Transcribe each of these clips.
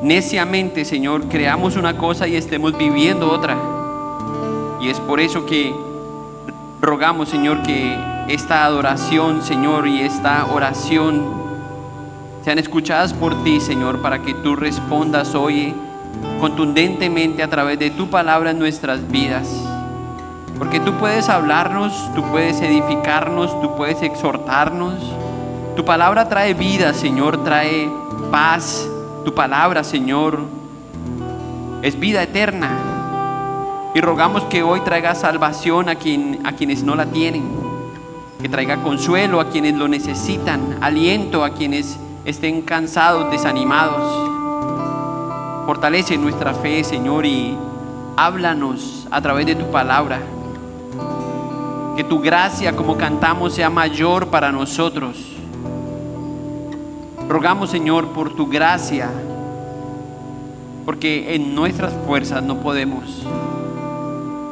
neciamente, Señor, creamos una cosa y estemos viviendo otra. Y es por eso que rogamos, Señor, que esta adoración, Señor, y esta oración sean escuchadas por ti, Señor, para que tú respondas hoy contundentemente a través de tu palabra en nuestras vidas. Porque tú puedes hablarnos, tú puedes edificarnos, tú puedes exhortarnos. Tu palabra trae vida, Señor, trae paz. Tu palabra, Señor, es vida eterna. Y rogamos que hoy traiga salvación a quienes no la tienen, que traiga consuelo a quienes lo necesitan, aliento a quienes estén cansados, desanimados. Fortalece nuestra fe, Señor, y háblanos a través de tu palabra. Que tu gracia, como cantamos, sea mayor para nosotros. Rogamos, Señor, por tu gracia, porque en nuestras fuerzas no podemos.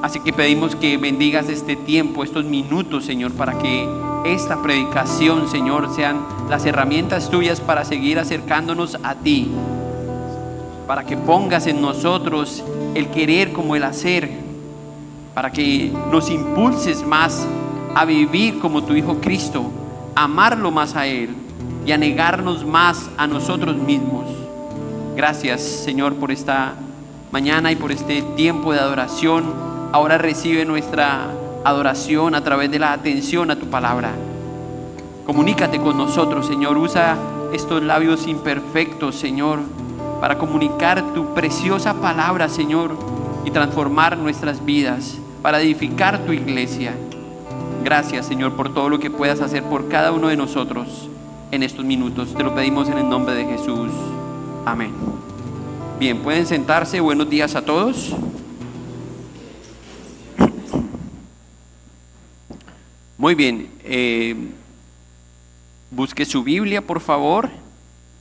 Así que pedimos que bendigas este tiempo, estos minutos, Señor, para que esta predicación, Señor, sean las herramientas tuyas para seguir acercándonos a ti, para que pongas en nosotros el querer como el hacer, para que nos impulses más a vivir como tu Hijo Cristo, a amarlo más a Él y a negarnos más a nosotros mismos. Gracias, Señor, por esta mañana y por este tiempo de adoración. Ahora recibe nuestra adoración a través de la atención a tu palabra. Comunícate con nosotros, Señor. Usa estos labios imperfectos, Señor, para comunicar tu preciosa palabra, Señor, y transformar nuestras vidas, para edificar tu iglesia. Gracias, Señor, por todo lo que puedas hacer por cada uno de nosotros en estos minutos. Te lo pedimos en el nombre de Jesús. Amén. Bien, pueden sentarse. Buenos días a todos. Muy bien. Busque su Biblia, por favor,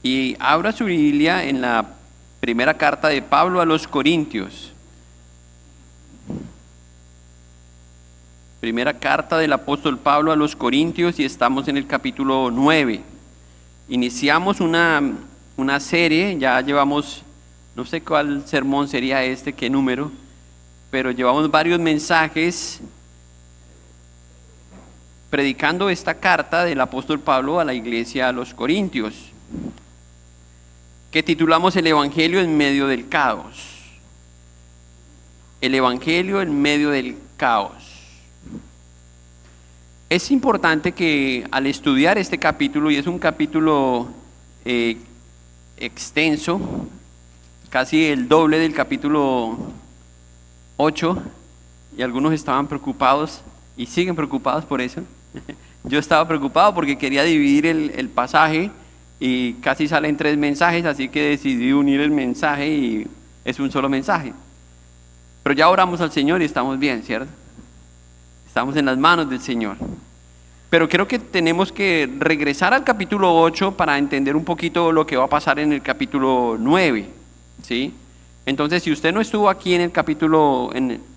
y abra su Biblia en la primera carta de Pablo a los Corintios. Primera carta del apóstol Pablo a los Corintios, y estamos en el capítulo 9. Iniciamos una serie, ya llevamos, no sé cuál sermón sería este, qué número, pero llevamos varios mensajes predicando esta carta del apóstol Pablo a la iglesia a los Corintios, que titulamos El Evangelio en medio del caos. El Evangelio en medio del caos. Es importante que al estudiar este capítulo, y es un capítulo extenso, casi el doble del capítulo 8, y algunos estaban preocupados y siguen preocupados por eso. Yo estaba preocupado porque quería dividir el pasaje y casi salen 3 mensajes, así que decidí unir el mensaje y es un solo mensaje. Pero ya oramos al Señor y estamos bien, ¿cierto? Estamos en las manos del Señor. Pero creo que tenemos que regresar al capítulo 8 para entender un poquito lo que va a pasar en el capítulo 9, ¿sí? Entonces, si usted no estuvo aquí en el capítulo,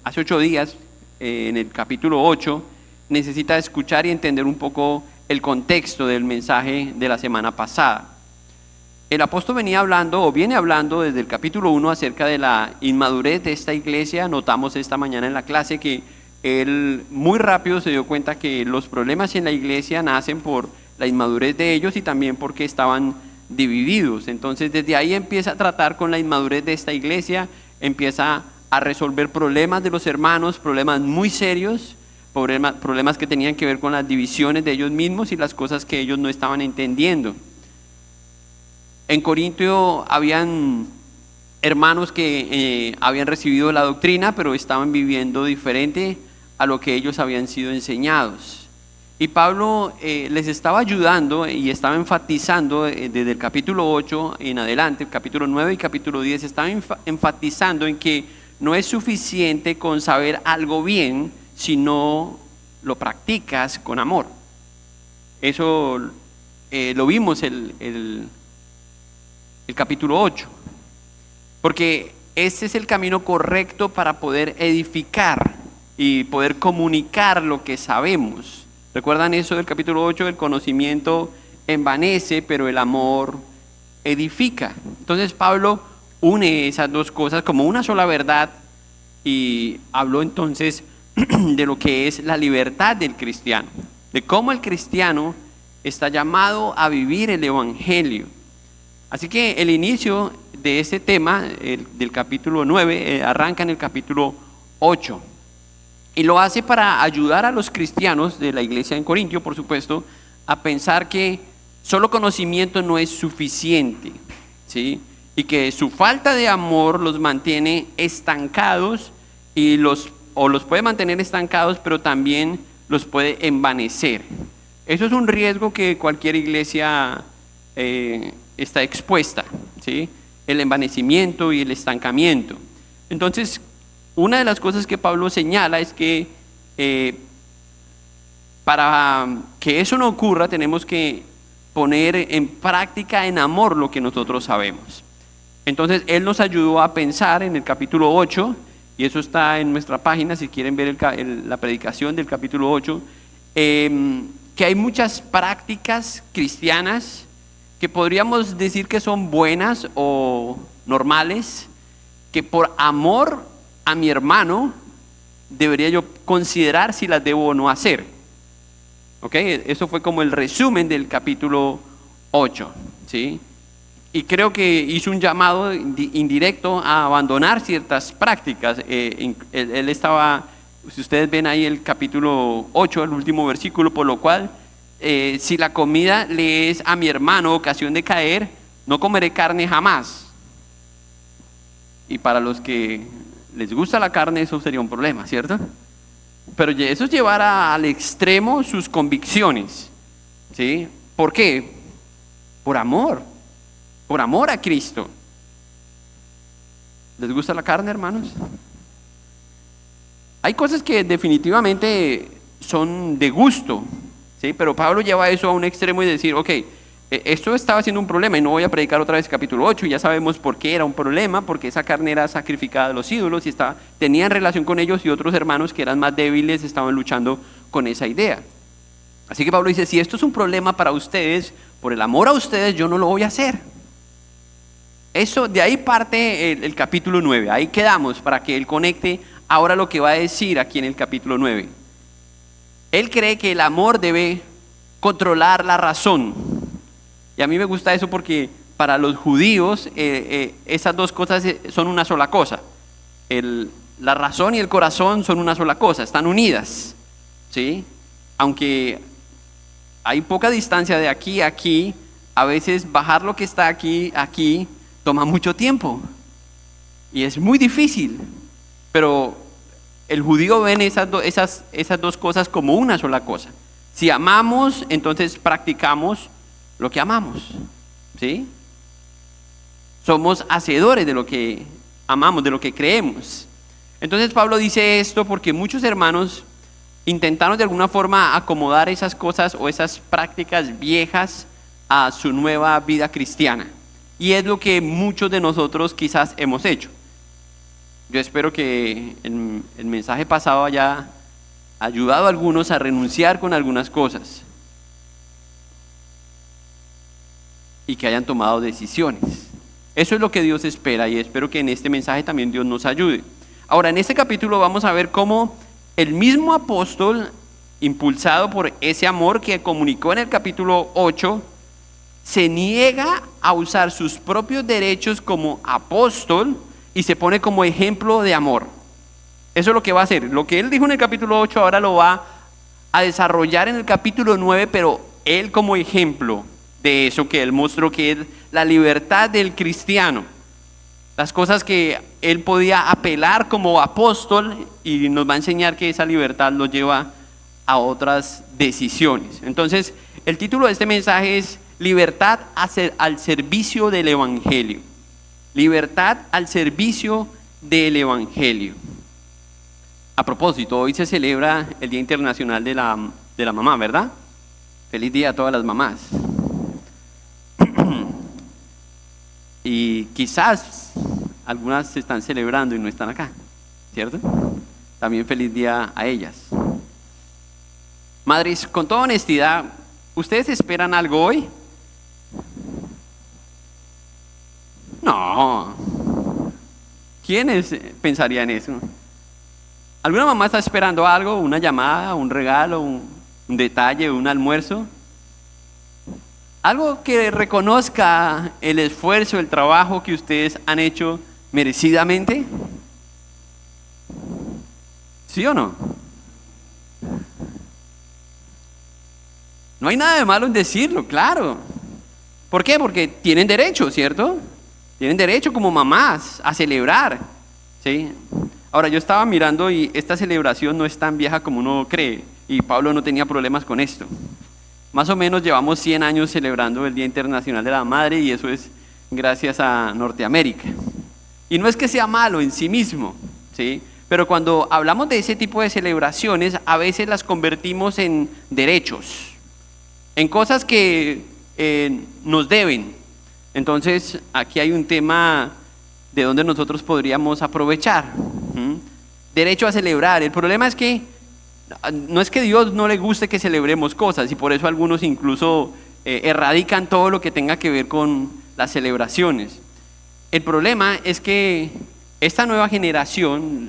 hace 8 días, en el capítulo 8, necesita escuchar y entender un poco el contexto del mensaje de la semana pasada. El apóstol viene hablando desde el capítulo 1 acerca de la inmadurez de esta iglesia. Notamos esta mañana en la clase que él muy rápido se dio cuenta que los problemas en la iglesia nacen por la inmadurez de ellos y también porque estaban divididos. Entonces desde ahí empieza a tratar con la inmadurez de esta iglesia, empieza a resolver problemas de los hermanos, problemas muy serios, problemas que tenían que ver con las divisiones de ellos mismos y las cosas que ellos no estaban entendiendo. En Corintio habían hermanos que habían recibido la doctrina, pero estaban viviendo diferente a lo que ellos habían sido enseñados. Y Pablo les estaba ayudando y estaba enfatizando desde el capítulo 8 en adelante, el capítulo 9 y capítulo 10, estaba enfatizando en que no es suficiente con saber algo bien si no lo practicas con amor. Eso lo vimos el capítulo 8. Porque ese es el camino correcto para poder edificar y poder comunicar lo que sabemos. ¿Recuerdan eso del capítulo 8? El conocimiento envanece, pero el amor edifica. Entonces Pablo une esas dos cosas como una sola verdad y habló entonces de lo que es la libertad del cristiano, de cómo el cristiano está llamado a vivir el evangelio. Así que el inicio de este tema, del capítulo 9, arranca en el capítulo 8. Y lo hace para ayudar a los cristianos de la iglesia en Corintio, por supuesto, a pensar que solo conocimiento no es suficiente, ¿sí? Y que su falta de amor los mantiene estancados y los puede mantener estancados, pero también los puede envanecer. Eso es un riesgo que cualquier iglesia está expuesta, ¿sí? El envanecimiento y el estancamiento. Entonces, una de las cosas que Pablo señala es que para que eso no ocurra tenemos que poner en práctica en amor lo que nosotros sabemos. Entonces él nos ayudó a pensar en el capítulo 8, y eso está en nuestra página si quieren ver la predicación del capítulo 8, que hay muchas prácticas cristianas que podríamos decir que son buenas o normales, que por amor a mi hermano debería yo considerar si las debo o no hacer. ¿Ok? Eso fue como el resumen del capítulo 8, ¿sí? Y creo que hizo un llamado indirecto a abandonar ciertas prácticas. Él estaba, si ustedes ven ahí el capítulo 8, el último versículo, por lo cual, si la comida le es a mi hermano ocasión de caer, no comeré carne jamás. Y para los que les gusta la carne, eso sería un problema, ¿cierto? Pero eso es llevar al extremo sus convicciones, ¿sí? ¿Por qué? Por amor a Cristo. ¿Les gusta la carne, hermanos? Hay cosas que definitivamente son de gusto, ¿sí? Pero Pablo lleva eso a un extremo y decir, ok, esto estaba siendo un problema y no voy a predicar otra vez capítulo 8, y ya sabemos por qué era un problema, porque esa carne era sacrificada a los ídolos y tenían relación con ellos, y otros hermanos que eran más débiles estaban luchando con esa idea. Así que Pablo dice, si esto es un problema para ustedes, por el amor a ustedes yo no lo voy a hacer. Eso, de ahí parte el capítulo 9, ahí quedamos para que él conecte ahora lo que va a decir aquí en el capítulo 9. Él cree que el amor debe controlar la razón. Y a mí me gusta eso porque para los judíos esas dos cosas son una sola cosa. La razón y el corazón son una sola cosa, están unidas, ¿sí? Aunque hay poca distancia de aquí a aquí, a veces bajar lo que está aquí toma mucho tiempo y es muy difícil. Pero el judío ven esas dos cosas como una sola cosa. Si amamos, entonces practicamos lo que amamos, ¿sí? Somos hacedores de lo que amamos, de lo que creemos. Entonces Pablo dice esto porque muchos hermanos intentaron de alguna forma acomodar esas cosas o esas prácticas viejas a su nueva vida cristiana. Y es lo que muchos de nosotros quizás hemos hecho. Yo espero que el mensaje pasado haya ayudado a algunos a renunciar con algunas cosas y que hayan tomado decisiones. Eso es lo que Dios espera, y espero que en este mensaje también Dios nos ayude. Ahora, en este capítulo vamos a ver cómo el mismo apóstol, impulsado por ese amor que comunicó en el capítulo 8, se niega a usar sus propios derechos como apóstol y se pone como ejemplo de amor. Eso es lo que va a hacer. Lo que él dijo en el capítulo 8 ahora lo va a desarrollar en el capítulo 9, pero él como ejemplo de eso que él mostró, que es la libertad del cristiano. Las cosas que él podía apelar como apóstol, y nos va a enseñar que esa libertad lo lleva a otras decisiones. Entonces, el título de este mensaje es Libertad al servicio del Evangelio. Libertad al servicio del Evangelio. A propósito, hoy se celebra el Día Internacional de la Mamá, ¿verdad? Feliz día a todas las mamás. Y quizás algunas se están celebrando y no están acá, ¿cierto? También feliz día a ellas. Madres, con toda honestidad, ¿ustedes esperan algo hoy? No. ¿Quiénes pensarían eso? ¿Alguna mamá está esperando algo, una llamada, un regalo, un detalle, un almuerzo? Algo que reconozca el esfuerzo, el trabajo que ustedes han hecho merecidamente. ¿Sí o no? No hay nada de malo en decirlo, claro. ¿Por qué? Porque tienen derecho, ¿cierto? Tienen derecho como mamás a celebrar, ¿sí? Ahora, yo estaba mirando y esta celebración no es tan vieja como uno cree, y Pablo no tenía problemas con esto. Más o menos llevamos 100 años celebrando el Día Internacional de la Madre, y eso es gracias a Norteamérica. Y no es que sea malo en sí mismo, ¿sí? Pero cuando hablamos de ese tipo de celebraciones, a veces las convertimos en derechos, en cosas que nos deben. Entonces, aquí hay un tema de donde nosotros podríamos aprovechar. Derecho a celebrar. El problema es que no es que Dios no le guste que celebremos cosas, y por eso algunos incluso erradican todo lo que tenga que ver con las celebraciones. El problema es que esta nueva generación,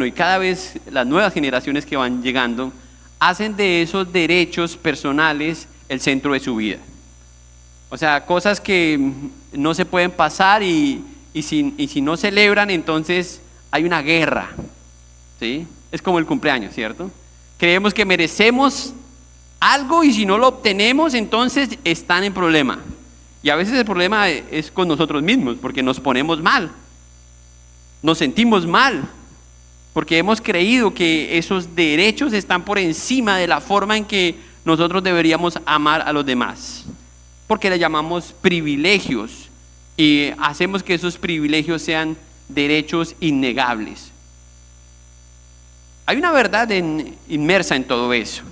y cada vez las nuevas generaciones que van llegando, hacen de esos derechos personales el centro de su vida. O sea, cosas que no se pueden pasar y si no celebran, entonces hay una guerra, ¿sí? Es como el cumpleaños, ¿cierto? Creemos que merecemos algo y si no lo obtenemos, entonces están en problema. Y a veces el problema es con nosotros mismos, porque nos ponemos mal, nos sentimos mal, porque hemos creído que esos derechos están por encima de la forma en que nosotros deberíamos amar a los demás, porque le llamamos privilegios y hacemos que esos privilegios sean derechos innegables. Hay una verdad inmersa en todo eso.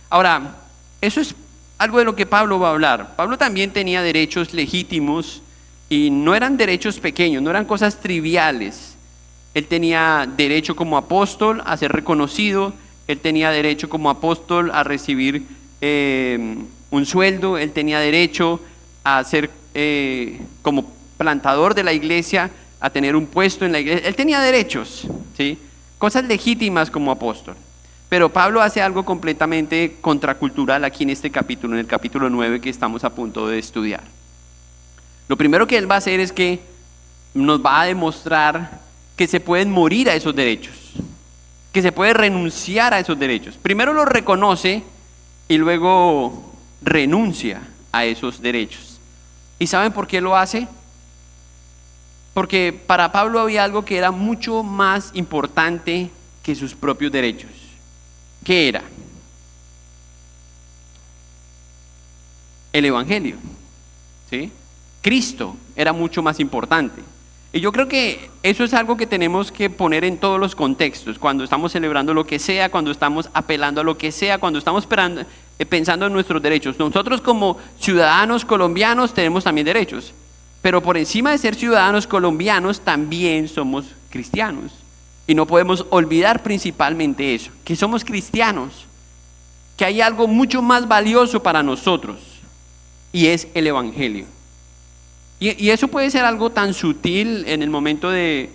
Ahora, eso es algo de lo que Pablo va a hablar. Pablo también tenía derechos legítimos y no eran derechos pequeños, no eran cosas triviales. Él tenía derecho como apóstol a ser reconocido, él tenía derecho como apóstol a recibir un sueldo, él tenía derecho a ser como plantador de la iglesia, a tener un puesto en la iglesia. Él tenía derechos, ¿sí? Cosas legítimas como apóstol. Pero Pablo hace algo completamente contracultural aquí en este capítulo, en el capítulo 9 que estamos a punto de estudiar. Lo primero que él va a hacer es que nos va a demostrar que se pueden morir a esos derechos, que se puede renunciar a esos derechos. Primero los reconoce y luego renuncia a esos derechos. ¿Y saben por qué lo hace? Porque para Pablo había algo que era mucho más importante que sus propios derechos. ¿Qué era? El Evangelio, ¿sí? Cristo era mucho más importante. Y yo creo que eso es algo que tenemos que poner en todos los contextos, cuando estamos celebrando lo que sea, cuando estamos apelando a lo que sea, cuando estamos pensando en nuestros derechos. Nosotros como ciudadanos colombianos tenemos también derechos, pero por encima de ser ciudadanos colombianos también somos cristianos. Y no podemos olvidar principalmente eso, que somos cristianos, que hay algo mucho más valioso para nosotros, y es el Evangelio. Y eso puede ser algo tan sutil en el momento de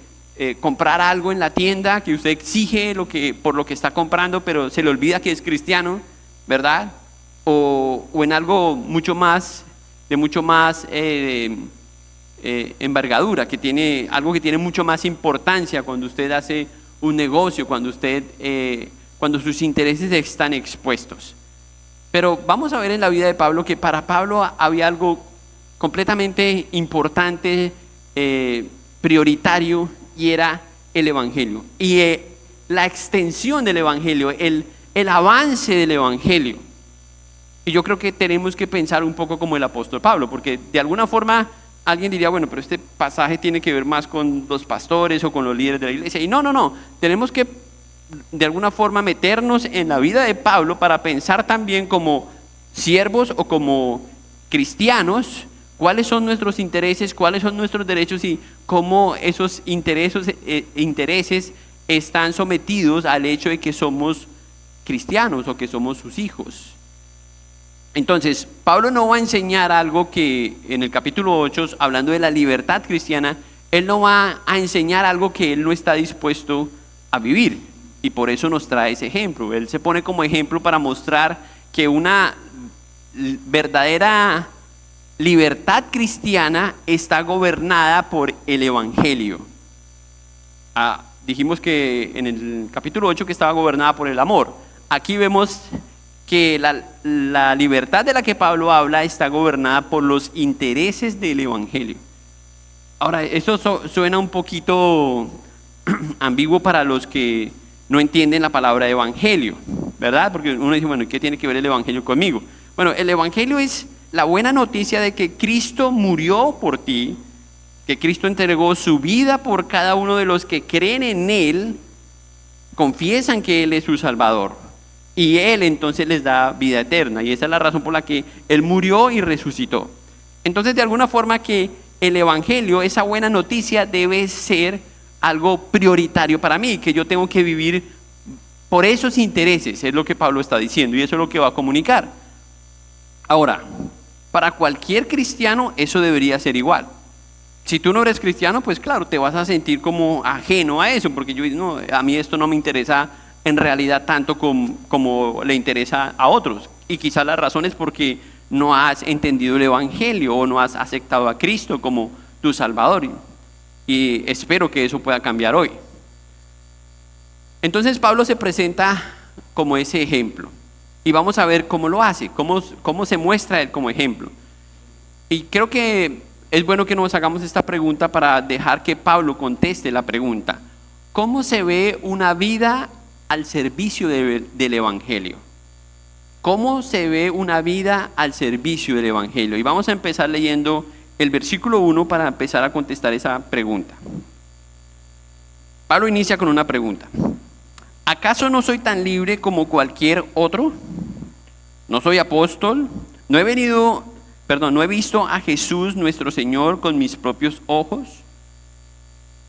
comprar algo en la tienda, que usted exige por lo que está comprando, pero se le olvida que es cristiano, ¿verdad? O en algo de mucho más envergadura, algo que tiene mucho más importancia cuando usted hace un negocio, cuando sus intereses están expuestos. Pero vamos a ver en la vida de Pablo que para Pablo había algo completamente importante, prioritario, y era el Evangelio. Y la extensión del Evangelio, el avance del Evangelio. Y yo creo que tenemos que pensar un poco como el apóstol Pablo, porque de alguna forma alguien diría, bueno, pero este pasaje tiene que ver más con los pastores o con los líderes de la iglesia. Y no, tenemos que de alguna forma meternos en la vida de Pablo para pensar también como siervos o como cristianos, cuáles son nuestros intereses, cuáles son nuestros derechos y cómo esos intereses están sometidos al hecho de que somos cristianos o que somos sus hijos. Entonces, Pablo no va a enseñar algo que en el capítulo 8, hablando de la libertad cristiana, Él no va a enseñar algo que Él no está dispuesto a vivir. Y por eso nos trae ese ejemplo. Él se pone como ejemplo para mostrar que una verdadera libertad cristiana está gobernada por el Evangelio. Dijimos que en el capítulo 8 que estaba gobernada por el amor. Aquí vemos que la libertad de la que Pablo habla está gobernada por los intereses del Evangelio. Ahora, esto suena un poquito ambiguo para los que no entienden la palabra evangelio, ¿verdad? Porque uno dice, bueno, ¿qué tiene que ver el evangelio conmigo? Bueno, el evangelio es la buena noticia de que Cristo murió por ti, que Cristo entregó su vida por cada uno de los que creen en Él, confiesan que Él es su Salvador. Y Él entonces les da vida eterna. Y esa es la razón por la que Él murió y resucitó. Entonces, de alguna forma que el evangelio, esa buena noticia, debe ser algo prioritario para mí, que yo tengo que vivir por esos intereses, es lo que Pablo está diciendo, y eso es lo que va a comunicar. Ahora, para cualquier cristiano eso debería ser igual. Si tú no eres cristiano, pues claro, te vas a sentir como ajeno a eso, porque no, a mí esto no me interesa en realidad tanto como le interesa a otros. Y quizás la razón es porque no has entendido el evangelio o no has aceptado a Cristo como tu Salvador. Y espero que eso pueda cambiar hoy. Entonces Pablo se presenta como ese ejemplo. Y vamos a ver cómo lo hace, cómo se muestra él como ejemplo. Y creo que es bueno que nos hagamos esta pregunta para dejar que Pablo conteste la pregunta. ¿Cómo se ve una vida al servicio del Evangelio? ¿Cómo se ve una vida al servicio del Evangelio? Y vamos a empezar leyendo el versículo 1 para empezar a contestar esa pregunta. Pablo inicia con una pregunta. ¿Acaso no soy tan libre como cualquier otro? ¿No soy apóstol? ¿No he visto a Jesús nuestro Señor con mis propios ojos?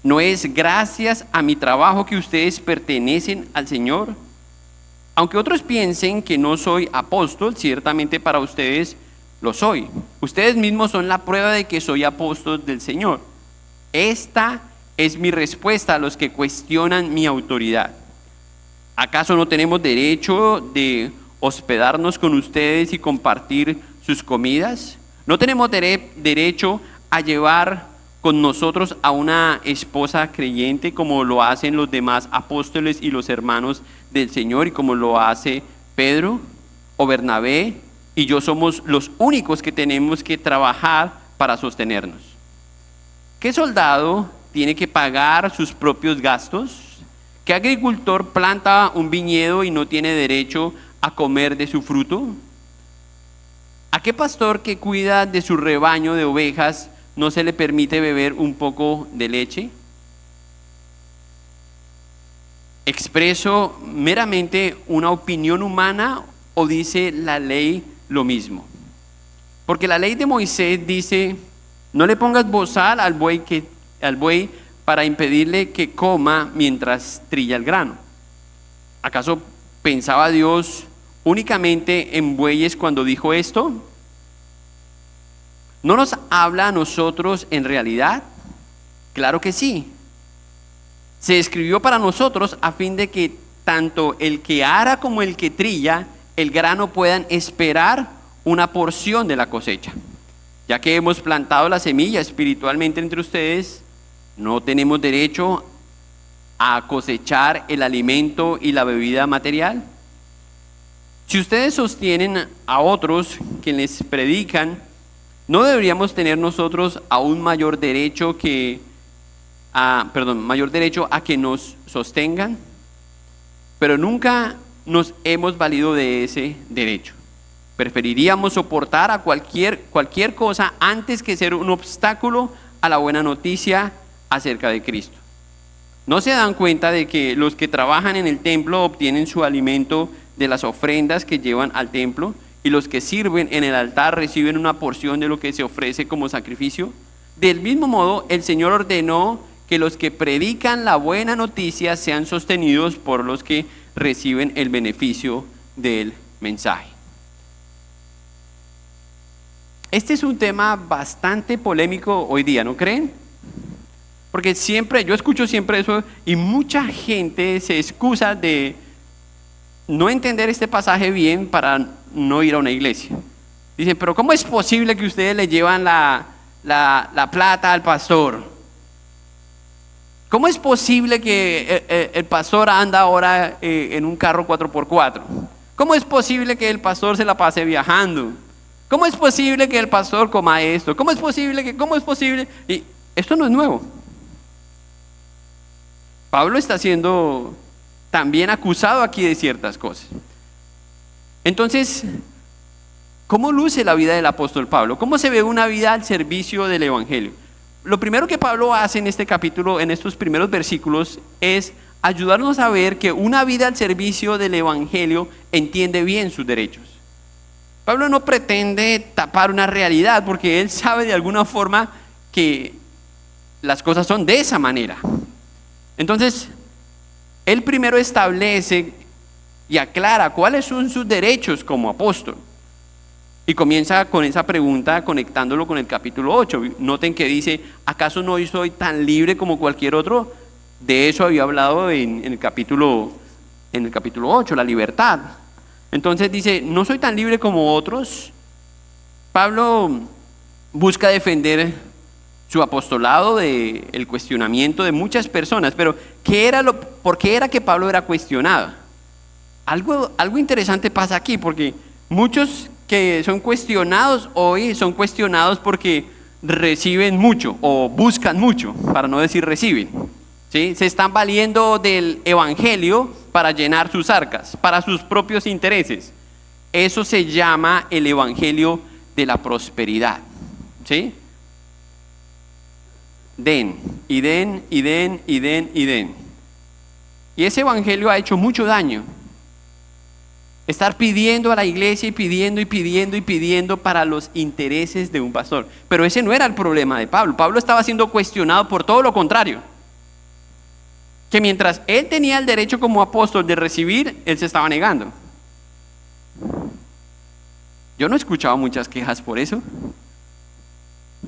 ¿No es gracias a mi trabajo que ustedes pertenecen al Señor? Aunque otros piensen que no soy apóstol, ciertamente para ustedes lo soy. Ustedes mismos son la prueba de que soy apóstol del Señor. Esta es mi respuesta a los que cuestionan mi autoridad. ¿Acaso no tenemos derecho de hospedarnos con ustedes y compartir sus comidas? ¿No tenemos derecho a llevar con nosotros a una esposa creyente como lo hacen los demás apóstoles y los hermanos del Señor y como lo hace Pedro o Bernabé y yo somos los únicos que tenemos que trabajar para sostenernos? ¿Qué soldado tiene que pagar sus propios gastos? ¿Qué agricultor planta un viñedo y no tiene derecho a comer de su fruto? ¿A qué pastor que cuida de su rebaño de ovejas no se le permite beber un poco de leche? ¿Expreso meramente una opinión humana o dice la ley lo mismo? Porque la ley de Moisés dice, no le pongas bozal al buey para impedirle que coma mientras trilla el grano. ¿Acaso pensaba Dios únicamente en bueyes cuando dijo esto? ¿No nos habla a nosotros en realidad? Claro que sí. Se escribió para nosotros a fin de que tanto el que ara como el que trilla el grano puedan esperar una porción de la cosecha. Ya que hemos plantado la semilla espiritualmente entre ustedes, ¿no tenemos derecho a cosechar el alimento y la bebida material? Si ustedes sostienen a otros que les predican, ¿no deberíamos tener nosotros aún mayor derecho a que nos sostengan? Pero nunca nos hemos valido de ese derecho. Preferiríamos soportar a cualquier cosa antes que ser un obstáculo a la buena noticia acerca de Cristo. ¿No se dan cuenta de que los que trabajan en el templo obtienen su alimento de las ofrendas que llevan al templo y los que sirven en el altar reciben una porción de lo que se ofrece como sacrificio? Del mismo modo, el Señor ordenó que los que predican la buena noticia sean sostenidos por los que reciben el beneficio del mensaje. Este es un tema bastante polémico hoy día, ¿no creen? Porque yo escucho siempre eso y mucha gente se excusa de no entender este pasaje bien para no ir a una iglesia. Dicen, pero ¿cómo es posible que ustedes le llevan la plata al pastor? ¿Cómo es posible que el pastor anda ahora en un carro 4x4? ¿Cómo es posible que el pastor se la pase viajando? ¿Cómo es posible que el pastor coma esto? ¿Cómo es posible? Y esto no es nuevo. Pablo está siendo también acusado aquí de ciertas cosas. Entonces, ¿cómo luce la vida del apóstol Pablo? ¿Cómo se ve una vida al servicio del evangelio? Lo primero que Pablo hace en este capítulo, en estos primeros versículos, es ayudarnos a ver que una vida al servicio del evangelio entiende bien sus derechos. Pablo no pretende tapar una realidad porque él sabe de alguna forma que las cosas son de esa manera. Entonces, él primero establece y aclara cuáles son sus derechos como apóstol. Y comienza con esa pregunta conectándolo con el capítulo 8. Noten que dice, ¿acaso no soy tan libre como cualquier otro? De eso había hablado en el capítulo 8, la libertad. Entonces dice, no soy tan libre como otros. Pablo busca defender su apostolado del cuestionamiento de muchas personas, pero ¿por qué era que Pablo era cuestionado? Algo interesante pasa aquí, porque muchos que son cuestionados hoy son cuestionados porque reciben mucho o buscan mucho, para no decir reciben. ¿Sí? Se están valiendo del evangelio para llenar sus arcas, para sus propios intereses. Eso se llama el evangelio de la prosperidad. ¿Sí? Den, y den, y den, y den, y den. Y ese evangelio ha hecho mucho daño. Estar pidiendo a la iglesia y pidiendo y pidiendo y pidiendo para los intereses de un pastor. Pero ese no era el problema de Pablo. Pablo estaba siendo cuestionado por todo lo contrario. Que mientras él tenía el derecho como apóstol de recibir, él se estaba negando. Yo no he escuchado muchas quejas por eso.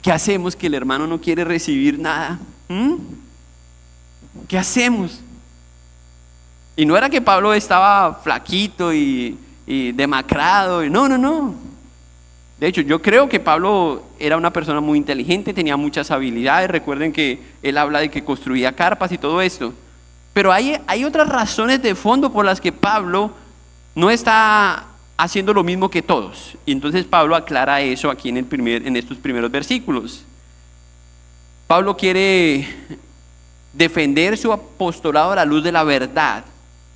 ¿Qué hacemos que el hermano no quiere recibir nada? ¿Qué hacemos? Y no era que Pablo estaba flaquito y demacrado. No. De hecho, yo creo que Pablo era una persona muy inteligente, tenía muchas habilidades. Recuerden que él habla de que construía carpas y todo esto. Pero hay otras razones de fondo por las que Pablo no está haciendo lo mismo que todos. Y entonces Pablo aclara eso aquí en estos primeros versículos. Pablo quiere defender su apostolado a la luz de la verdad.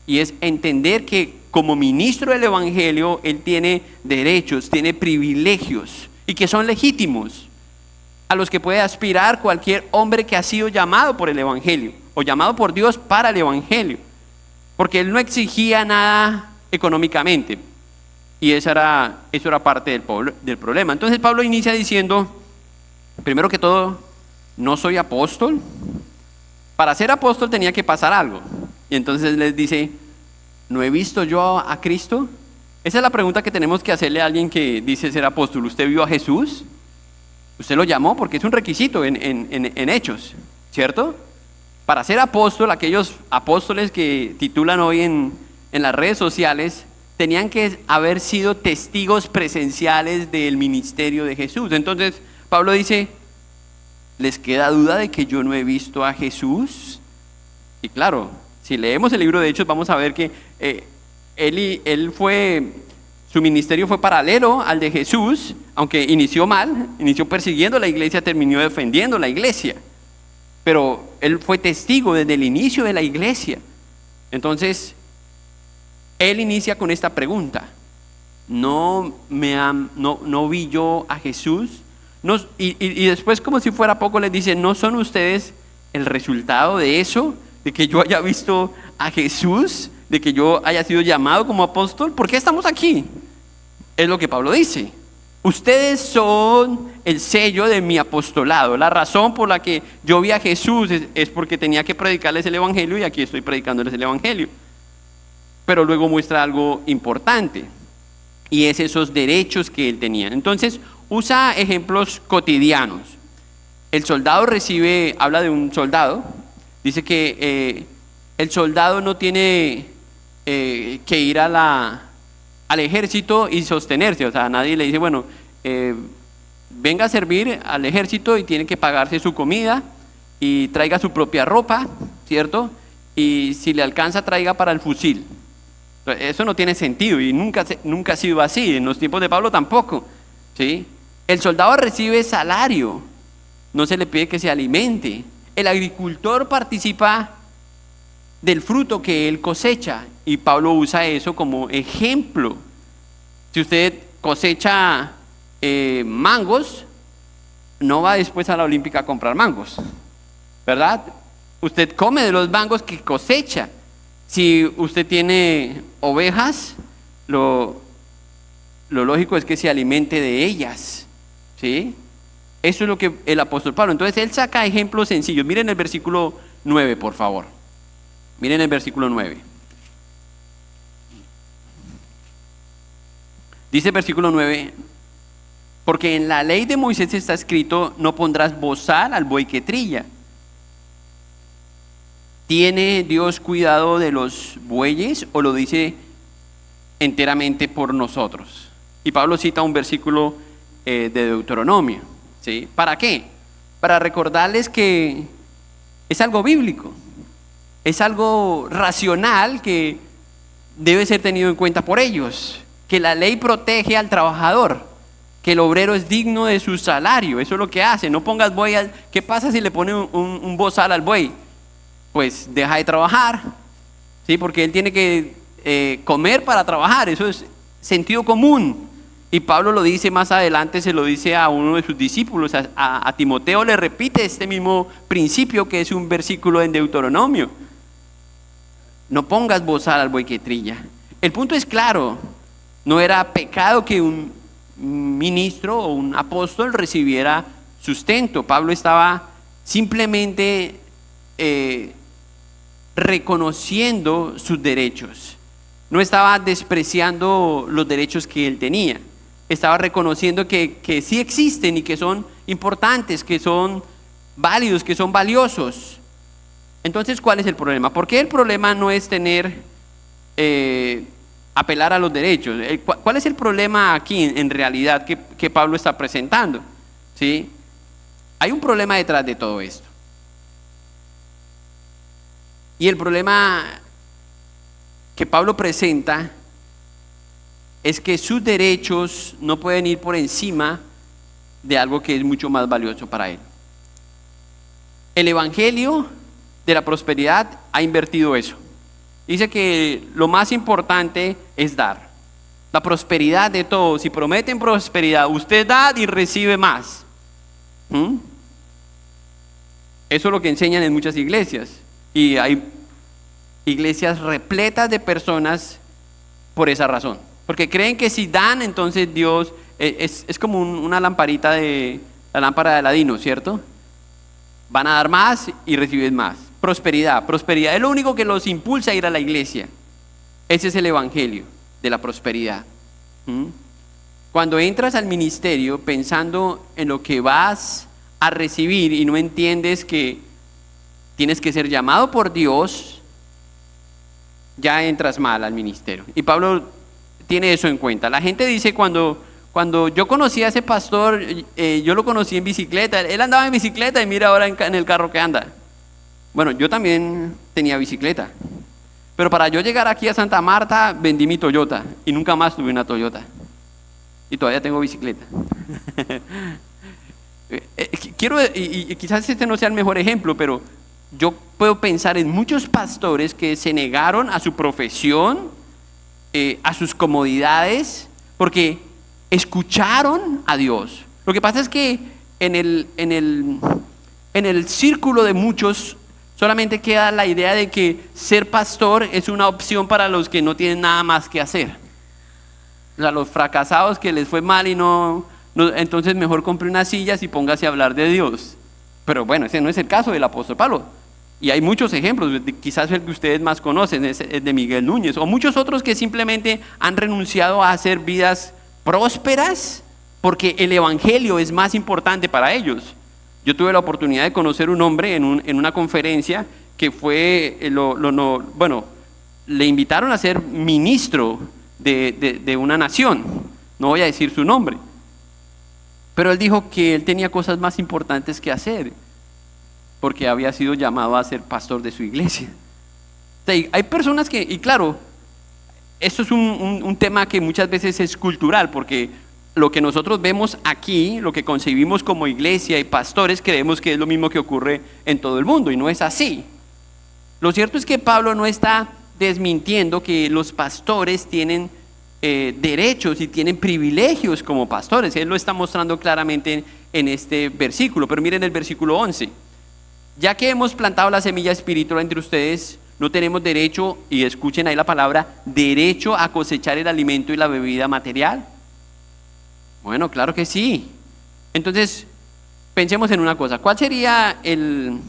Y es entender que como ministro del evangelio, él tiene derechos, tiene privilegios y que son legítimos, a los que puede aspirar cualquier hombre que ha sido llamado por el evangelio o llamado por Dios para el evangelio, porque él no exigía nada económicamente y eso era parte del problema. Entonces Pablo inicia diciendo, primero que todo, no soy apóstol. Para ser apóstol tenía que pasar algo. Y entonces les dice, ¿no he visto yo a Cristo? Esa es la pregunta que tenemos que hacerle a alguien que dice ser apóstol. ¿Usted vio a Jesús? ¿Usted lo llamó? Porque es un requisito en Hechos, ¿cierto? Para ser apóstol, aquellos apóstoles que titulan hoy en las redes sociales, tenían que haber sido testigos presenciales del ministerio de Jesús. Entonces Pablo dice, ¿les queda duda de que yo no he visto a Jesús? Y claro, si leemos el libro de Hechos vamos a ver que su ministerio fue paralelo al de Jesús, aunque inició mal, inició persiguiendo a la iglesia, terminó defendiendo la iglesia. Pero él fue testigo desde el inicio de la iglesia. Entonces, él inicia con esta pregunta: ¿no vi yo a Jesús? Y después, como si fuera poco, les dice, ¿no son ustedes el resultado de eso? De que yo haya visto a Jesús, de que yo haya sido llamado como apóstol. ¿Por qué estamos aquí? Es lo que Pablo dice. Ustedes son el sello de mi apostolado. La razón por la que yo vi a Jesús es porque tenía que predicarles el evangelio y aquí estoy predicándoles el evangelio. Pero luego muestra algo importante y es esos derechos que él tenía. Entonces usa ejemplos cotidianos. El soldado recibe, habla de un soldado, dice que el soldado no tiene que ir al ejército y sostenerse, o sea, nadie le dice, bueno, venga a servir al ejército y tiene que pagarse su comida y traiga su propia ropa, ¿cierto? Y si le alcanza, traiga para el fusil. Eso no tiene sentido y nunca ha sido así, en los tiempos de Pablo tampoco, ¿sí? El soldado recibe salario, no se le pide que se alimente. El agricultor participa del fruto que él cosecha y Pablo usa eso como ejemplo. Si usted cosecha mangos, no va después a la Olímpica a comprar mangos, ¿verdad? Usted come de los mangos que cosecha. Si usted tiene ovejas, lo lógico es que se alimente de ellas, ¿sí? Eso es lo que el apóstol Pablo. Entonces él saca ejemplos sencillos. Miren el versículo 9, por favor. Miren el versículo 9. Dice el versículo 9: porque en la ley de Moisés está escrito, no pondrás bozal al buey que trilla. ¿Tiene Dios cuidado de los bueyes o lo dice enteramente por nosotros? Y Pablo cita un versículo de Deuteronomio, ¿sí? ¿Para qué? Para recordarles que es algo bíblico, es algo racional que debe ser tenido en cuenta por ellos, que la ley protege al trabajador, que el obrero es digno de su salario. Eso es lo que hace. No pongas buey ¿qué pasa si le pone un bozal al buey? Pues deja de trabajar, ¿sí? Porque él tiene que comer para trabajar. Eso es sentido común. Y Pablo lo dice más adelante, se lo dice a uno de sus discípulos, a Timoteo le repite este mismo principio que es un versículo en Deuteronomio. No pongas bozal al buey que trilla. El punto es claro, no era pecado que un ministro o un apóstol recibiera sustento. Pablo estaba simplemente reconociendo sus derechos. No estaba despreciando los derechos que él tenía. Estaba reconociendo que sí existen y que son importantes, que son válidos, que son valiosos. Entonces, ¿cuál es el problema? ¿Por qué el problema no es apelar a los derechos? ¿Cuál es el problema aquí en realidad que Pablo está presentando? ¿Sí? Hay un problema detrás de todo esto. Y el problema que Pablo presenta es que sus derechos no pueden ir por encima de algo que es mucho más valioso para él. El evangelio de la prosperidad ha invertido eso. Dice que lo más importante es dar. La prosperidad de todos. Si prometen prosperidad, usted da y recibe más. Eso es lo que enseñan en muchas iglesias. Y hay iglesias repletas de personas por esa razón. Porque creen que si dan, entonces Dios es como una lamparita la lámpara de Aladino, ¿cierto? Van a dar más y reciben más. Prosperidad es lo único que los impulsa a ir a la iglesia. Ese es el evangelio de la prosperidad. Cuando entras al ministerio pensando en lo que vas a recibir y no entiendes que tienes que ser llamado por Dios, ya entras mal al ministerio. Y Pablo tiene eso en cuenta. La gente dice cuando yo conocí a ese pastor, yo lo conocí en bicicleta, él andaba en bicicleta y mira ahora en el carro que anda. Bueno, yo también tenía bicicleta, pero para yo llegar aquí a Santa Marta vendí mi Toyota y nunca más tuve una Toyota y todavía tengo bicicleta. Y quizás este no sea el mejor ejemplo, pero yo puedo pensar en muchos pastores que se negaron a su profesión, a sus comodidades, porque escucharon a Dios. Lo que pasa es que en el círculo de muchos solamente queda la idea de que ser pastor es una opción para los que no tienen nada más que hacer. O sea, los fracasados que les fue mal y no, entonces mejor compre unas sillas y póngase a hablar de Dios. Pero bueno, ese no es el caso del apóstol Pablo. Y hay muchos ejemplos, quizás el que ustedes más conocen es el de Miguel Núñez, o muchos otros que simplemente han renunciado a hacer vidas prósperas porque el evangelio es más importante para ellos. Yo tuve la oportunidad de conocer un hombre en una conferencia que fue, bueno, le invitaron a ser ministro de una nación, no voy a decir su nombre, pero él dijo que él tenía cosas más importantes que hacer, porque había sido llamado a ser pastor de su iglesia. O sea, hay personas que, y claro, esto es un tema que muchas veces es cultural, porque lo que nosotros vemos aquí, lo que concebimos como iglesia y pastores, creemos que es lo mismo que ocurre en todo el mundo, y no es así. Lo cierto es que Pablo no está desmintiendo que los pastores tienen derechos y tienen privilegios como pastores. Él lo está mostrando claramente en este versículo, pero miren el versículo 11. Ya que hemos plantado la semilla espiritual entre ustedes, no tenemos derecho, y escuchen ahí la palabra, derecho a cosechar el alimento y la bebida material. Bueno, claro que sí. Entonces, pensemos en una cosa. ¿Cuál sería el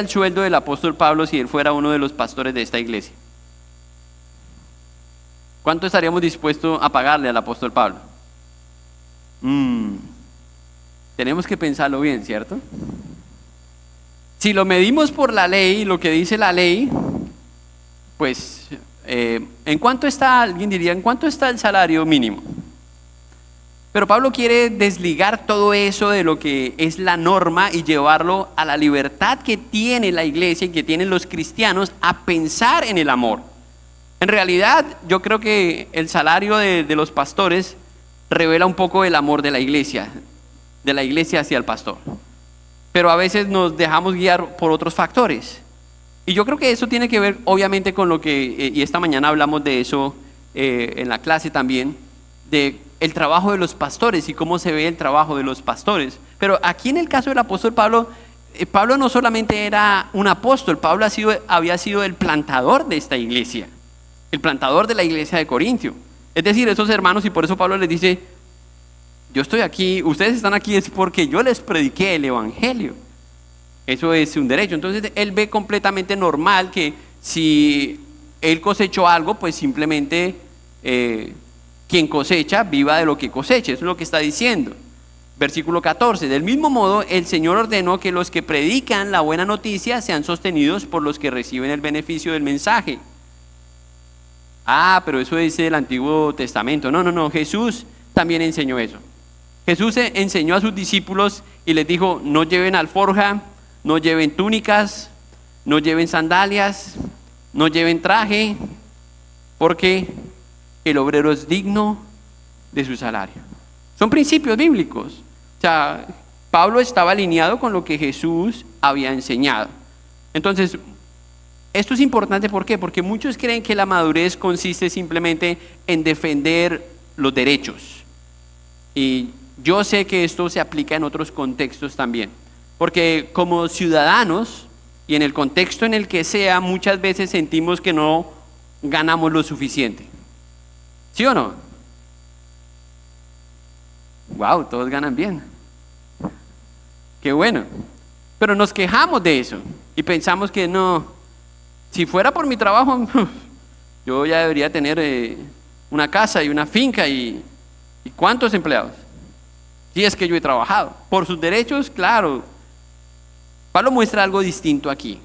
sueldo del apóstol Pablo si él fuera uno de los pastores de esta iglesia? ¿Cuánto estaríamos dispuestos a pagarle al apóstol Pablo? Tenemos que pensarlo bien, ¿cierto? Si lo medimos por la ley, lo que dice la ley, pues, ¿en cuánto está, alguien diría, en cuánto está el salario mínimo? Pero Pablo quiere desligar todo eso de lo que es la norma y llevarlo a la libertad que tiene la iglesia y que tienen los cristianos a pensar en el amor. En realidad, yo creo que el salario de los pastores revela un poco el amor de la iglesia hacia el pastor. Pero a veces nos dejamos guiar por otros factores. Y yo creo que eso tiene que ver obviamente con lo que, y esta mañana hablamos de eso en la clase también, de el trabajo de los pastores y cómo se ve el trabajo de los pastores. Pero aquí en el caso del apóstol Pablo, Pablo no solamente era un apóstol, Pablo había sido el plantador de esta iglesia, el plantador de la iglesia de Corintio. Es decir, esos hermanos, y por eso Pablo les dice, yo estoy aquí, ustedes están aquí es porque yo les prediqué el evangelio. Eso es un derecho. Entonces él ve completamente normal que si él cosechó algo, pues simplemente quien cosecha viva de lo que coseche. Eso es lo que está diciendo. Versículo 14. Del mismo modo, el Señor ordenó que los que predican la buena noticia sean sostenidos por los que reciben el beneficio del mensaje. Pero eso dice el Antiguo Testamento. No, Jesús también enseñó eso. Jesús enseñó a sus discípulos y les dijo, no lleven alforja, no lleven túnicas, no lleven sandalias, no lleven traje, porque el obrero es digno de su salario. Son principios bíblicos. O sea, Pablo estaba alineado con lo que Jesús había enseñado. Entonces, esto es importante, ¿por qué? Porque muchos creen que la madurez consiste simplemente en defender los derechos. Y yo sé que esto se aplica en otros contextos también, porque como ciudadanos y en el contexto en el que sea, muchas veces sentimos que no ganamos lo suficiente. ¿Sí o no? Wow, todos ganan bien. Qué bueno. Pero nos quejamos de eso y pensamos que no, si fuera por mi trabajo, yo ya debería tener una casa y una finca y ¿cuántos empleados? Si es que yo he trabajado. Por sus derechos, claro. Pablo muestra algo distinto aquí.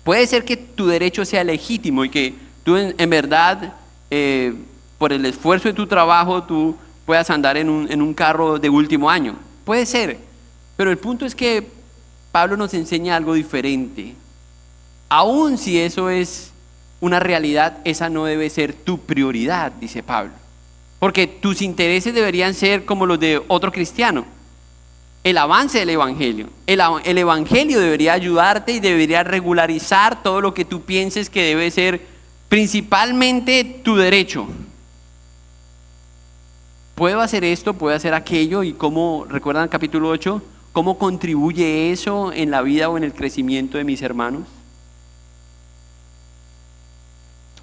Puede ser que tu derecho sea legítimo y que tú en verdad, por el esfuerzo de tu trabajo, tú puedas andar en un carro de último año. Puede ser. Pero el punto es que Pablo nos enseña algo diferente. Aun si eso es una realidad, esa no debe ser tu prioridad, dice Pablo. Porque tus intereses deberían ser como los de otro cristiano. El avance del evangelio. El evangelio debería ayudarte y debería regularizar todo lo que tú pienses que debe ser principalmente tu derecho. ¿Puedo hacer esto? ¿Puedo hacer aquello? ¿Y cómo, recuerdan el capítulo 8? ¿Cómo contribuye eso en la vida o en el crecimiento de mis hermanos?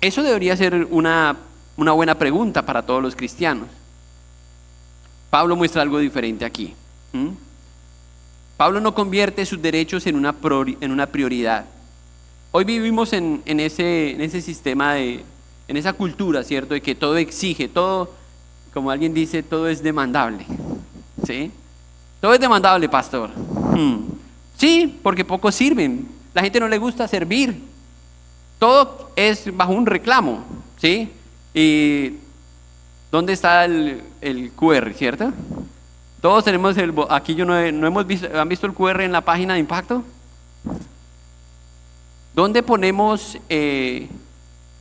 Eso debería ser una buena pregunta para todos los cristianos. Pablo muestra algo diferente aquí. Pablo no convierte sus derechos en una prioridad. Hoy vivimos en ese sistema, en esa cultura, ¿cierto? De que todo exige, todo, como alguien dice, todo es demandable, ¿sí? Todo es demandable, pastor. Sí, porque pocos sirven. La gente no le gusta servir. Todo es bajo un reclamo, ¿sí? Y ¿dónde está el QR, cierto? Todos tenemos aquí yo no hemos visto, ¿han visto el QR en la página de Impacto? ¿Dónde ponemos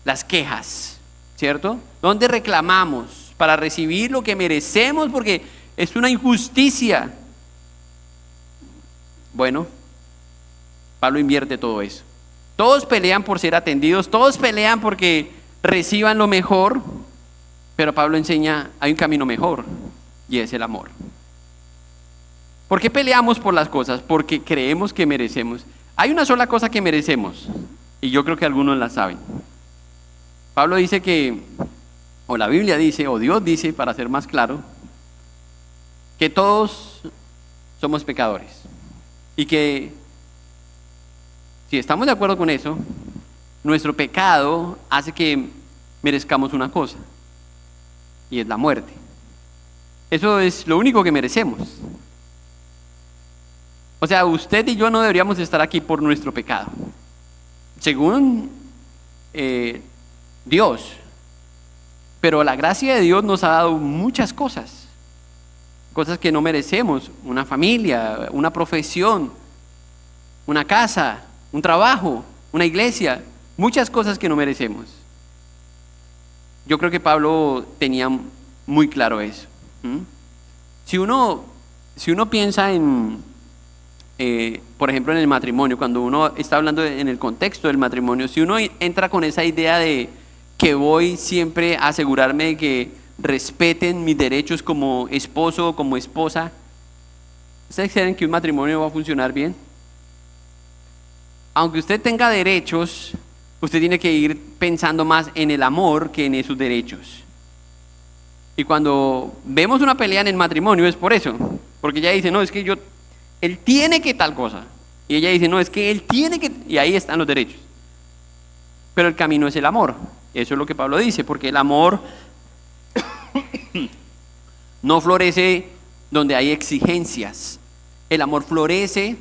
las quejas, cierto? ¿Dónde reclamamos para recibir lo que merecemos? Porque es una injusticia. Bueno, Pablo invierte todo eso. Todos pelean por ser atendidos, todos pelean porque reciban lo mejor, pero Pablo enseña, hay un camino mejor, y es el amor. ¿Por qué peleamos por las cosas? Porque creemos que merecemos. Hay una sola cosa que merecemos, y yo creo que algunos la saben. Pablo dice que, o la Biblia dice, o Dios dice, para ser más claro, que todos somos pecadores, y que si estamos de acuerdo con eso, nuestro pecado hace que merezcamos una cosa, y es la muerte. Eso es lo único que merecemos. O sea, usted y yo no deberíamos estar aquí por nuestro pecado. Según Dios. Pero la gracia de Dios nos ha dado muchas cosas. Cosas que no merecemos. Una familia, una profesión, una casa, un trabajo, una iglesia. Muchas cosas que no merecemos. Yo creo que Pablo tenía muy claro eso. Si uno piensa en, por ejemplo, en el matrimonio, cuando uno está hablando en el contexto del matrimonio, si uno entra con esa idea de que voy siempre a asegurarme de que respeten mis derechos como esposo o como esposa, ¿ustedes creen que un matrimonio va a funcionar bien? Aunque usted tenga derechos, usted tiene que ir pensando más en el amor que en esos derechos. Y cuando vemos una pelea en el matrimonio es por eso, porque ella dice, no, es que él tiene que tal cosa. Y ella dice, no, es que él tiene que, y ahí están los derechos. Pero el camino es el amor. Eso es lo que Pablo dice, porque el amor no florece donde hay exigencias. El amor florece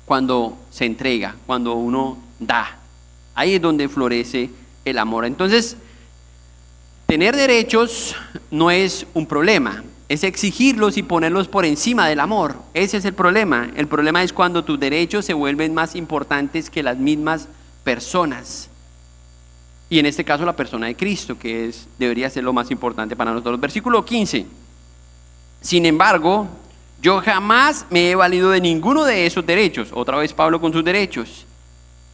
cuando se entrega, cuando uno da. Ahí es donde florece el amor. Entonces, tener derechos no es un problema, es exigirlos y ponerlos por encima del amor. Ese es el problema. El problema es cuando tus derechos se vuelven más importantes que las mismas personas. Y en este caso la persona de Cristo, que debería ser lo más importante para nosotros. Versículo 15. Sin embargo, yo jamás me he valido de ninguno de esos derechos. Otra vez Pablo con sus derechos.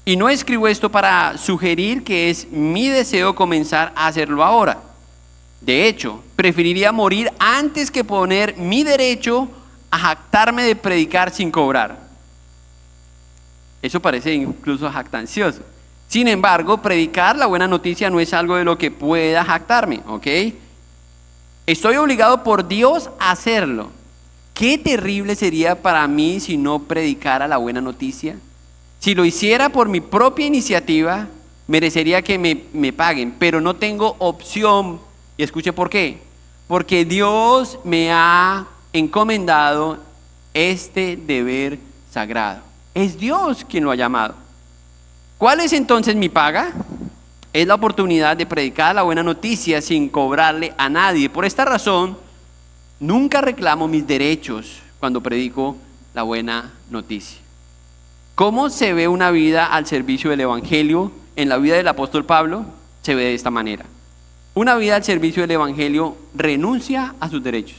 Y no escribo esto para sugerir que es mi deseo comenzar a hacerlo ahora. De hecho, preferiría morir antes que poner mi derecho a jactarme de predicar sin cobrar. Eso parece incluso jactancioso. Sin embargo, predicar la buena noticia no es algo de lo que pueda jactarme, ¿ok? Estoy obligado por Dios a hacerlo. Qué terrible sería para mí si no predicara la buena noticia. Si lo hiciera por mi propia iniciativa, merecería que me paguen, pero no tengo opción. Y escuche por qué. Porque Dios me ha encomendado este deber sagrado. Es Dios quien lo ha llamado. ¿Cuál es entonces mi paga? Es la oportunidad de predicar la buena noticia sin cobrarle a nadie. Por esta razón, nunca reclamo mis derechos cuando predico la buena noticia. ¿Cómo se ve una vida al servicio del Evangelio en la vida del apóstol Pablo? Se ve de esta manera. Una vida al servicio del Evangelio renuncia a sus derechos.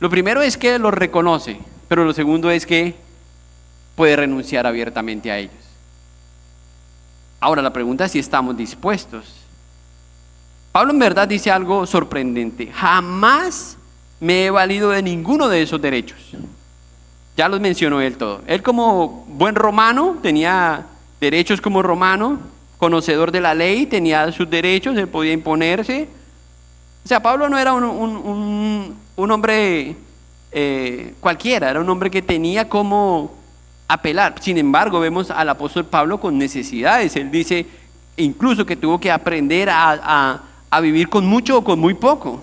Lo primero es que los reconoce, pero lo segundo es que puede renunciar abiertamente a ellos. Ahora la pregunta es si estamos dispuestos. Pablo en verdad dice algo sorprendente. Jamás me he valido de ninguno de esos derechos. Ya los mencionó él todo. Él como buen romano tenía derechos como romano, conocedor de la ley, tenía sus derechos, él podía imponerse. O sea, Pablo no era un hombre cualquiera, era un hombre que tenía como apelar. Sin embargo, vemos al apóstol Pablo con necesidades. Él dice incluso que tuvo que aprender a vivir con mucho o con muy poco.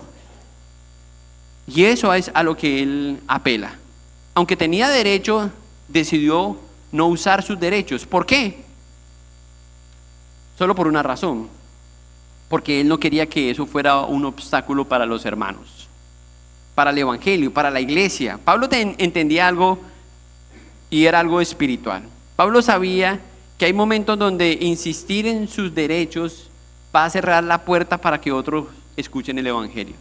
Y eso es a lo que él apela. aunque tenía derecho, decidió no usar sus derechos. ¿Por qué? Solo por una razón, porque él no quería que eso fuera un obstáculo para los hermanos, para el evangelio, para la iglesia. Pablo entendía algo y era algo espiritual. Pablo sabía que hay momentos donde insistir en sus derechos va a cerrar la puerta para que otros escuchen el evangelio.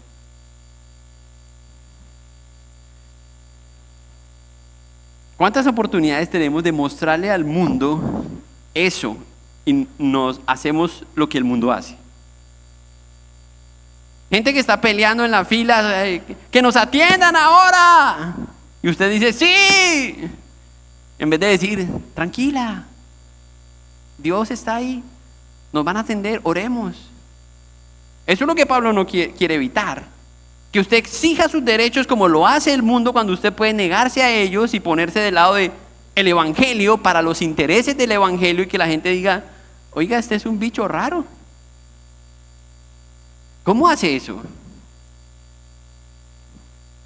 ¿Cuántas oportunidades tenemos de mostrarle al mundo eso y nos hacemos lo que el mundo hace? Gente que está peleando en la fila, que nos atiendan ahora. Y usted dice, sí. En vez de decir, tranquila, Dios está ahí, nos van a atender, oremos. Eso es lo que Pablo no quiere evitar. Que usted exija sus derechos como lo hace el mundo, cuando usted puede negarse a ellos y ponerse del lado del evangelio para los intereses del evangelio, y que la gente diga, oiga, este es un bicho raro. ¿Cómo hace eso?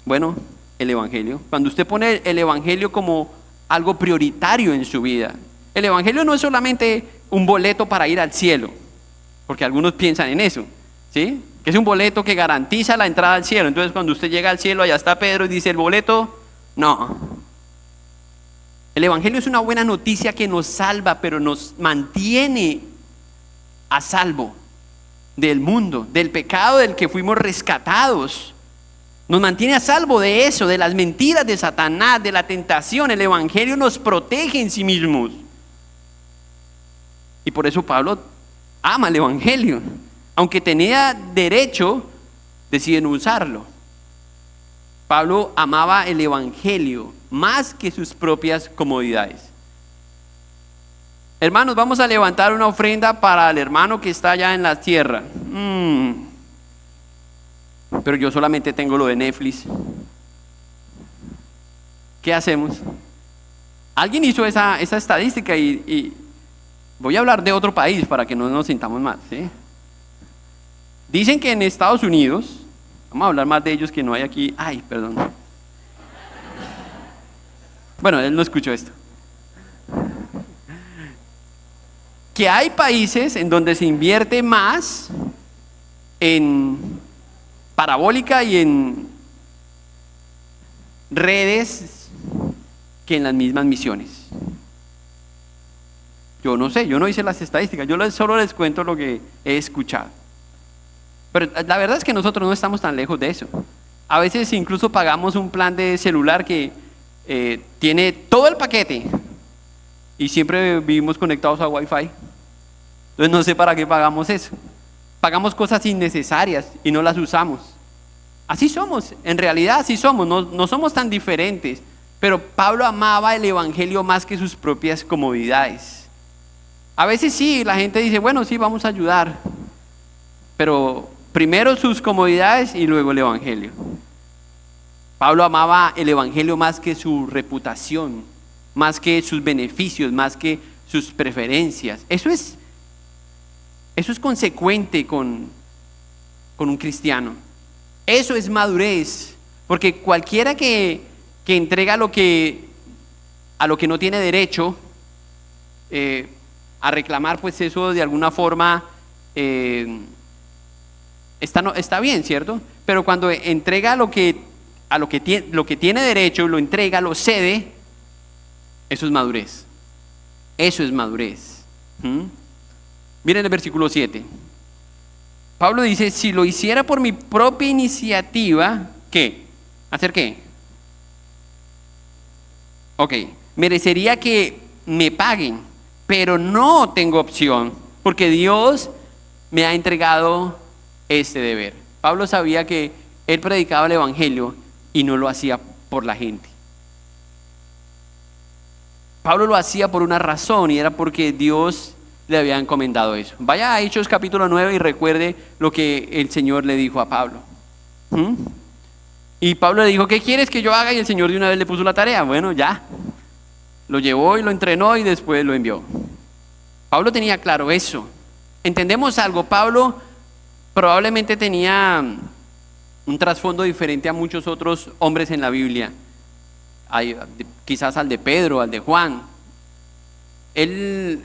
Bueno, el evangelio. Cuando usted pone el evangelio como algo prioritario en su vida. El evangelio no es solamente un boleto para ir al cielo, porque algunos piensan en eso, ¿sí? Que es un boleto que garantiza la entrada al cielo. Entonces cuando usted llega al cielo, allá está Pedro y dice, el boleto, no. El evangelio es una buena noticia que nos salva, pero nos mantiene a salvo del mundo, del pecado del que fuimos rescatados. Nos mantiene a salvo de eso, de las mentiras de Satanás, de la tentación. El evangelio nos protege en sí mismos. Y por eso Pablo ama el evangelio. Aunque tenía derecho, decide no usarlo. Pablo amaba el evangelio más que sus propias comodidades. Hermanos, vamos a levantar una ofrenda para el hermano que está allá en la tierra. Pero yo solamente tengo lo de Netflix. ¿Qué hacemos? Alguien hizo esa estadística y voy a hablar de otro país para que no nos sintamos mal, ¿sí? Dicen que en Estados Unidos, vamos a hablar más de ellos que no hay aquí. Ay, perdón. Bueno, él no escuchó esto. Que hay países en donde se invierte más en parabólica y en redes que en las mismas misiones. Yo no sé, yo no hice las estadísticas, solo les cuento lo que he escuchado. Pero la verdad es que nosotros no estamos tan lejos de eso. A veces incluso pagamos un plan de celular que tiene todo el paquete y siempre vivimos conectados a Wi-Fi. Entonces no sé para qué pagamos eso. Pagamos cosas innecesarias y no las usamos. Así somos, en realidad así somos, no somos tan diferentes. Pero Pablo amaba el evangelio más que sus propias comodidades. A veces sí, la gente dice, bueno, sí, vamos a ayudar. Pero primero sus comodidades y luego el evangelio. Pablo amaba el evangelio más que su reputación, más que sus beneficios, más que sus preferencias. Eso es consecuente con un cristiano. Eso es madurez, porque cualquiera que entrega a lo que no tiene derecho a reclamar, pues eso de alguna forma está bien, ¿cierto? Pero cuando entrega lo que tiene derecho, lo entrega, lo cede, eso es madurez. Eso es madurez. Miren el versículo 7. Pablo dice, si lo hiciera por mi propia iniciativa, ¿qué? ¿Hacer qué? Ok, merecería que me paguen, pero no tengo opción, porque Dios me ha entregado este deber. Pablo sabía que él predicaba el evangelio y no lo hacía por la gente. Pablo lo hacía por una razón, y era porque Dios le había encomendado eso. Vaya a Hechos capítulo 9 y recuerde lo que el Señor le dijo a Pablo. Y Pablo le dijo, ¿qué quieres que yo haga? Y el Señor de una vez le puso la tarea. Bueno, ya. Lo llevó y lo entrenó y después lo envió. Pablo tenía claro eso. Entendemos algo, Pablo probablemente tenía un trasfondo diferente a muchos otros hombres en la Biblia. quizás al de Pedro, al de Juan. Él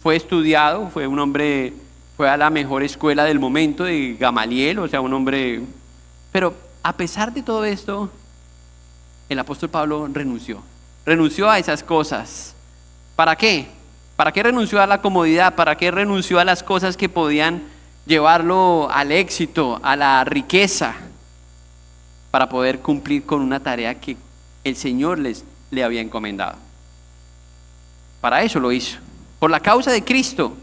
fue estudiado, fue un hombre, fue a la mejor escuela del momento de Gamaliel, o sea, un hombre... Pero a pesar de todo esto, el apóstol Pablo renunció a esas cosas. ¿Para qué? ¿Para qué renunció a la comodidad? ¿Para qué renunció a las cosas que podían llevarlo al éxito, a la riqueza? Para poder cumplir con una tarea que el Señor le había encomendado. Para eso lo hizo. Por la causa de Cristo.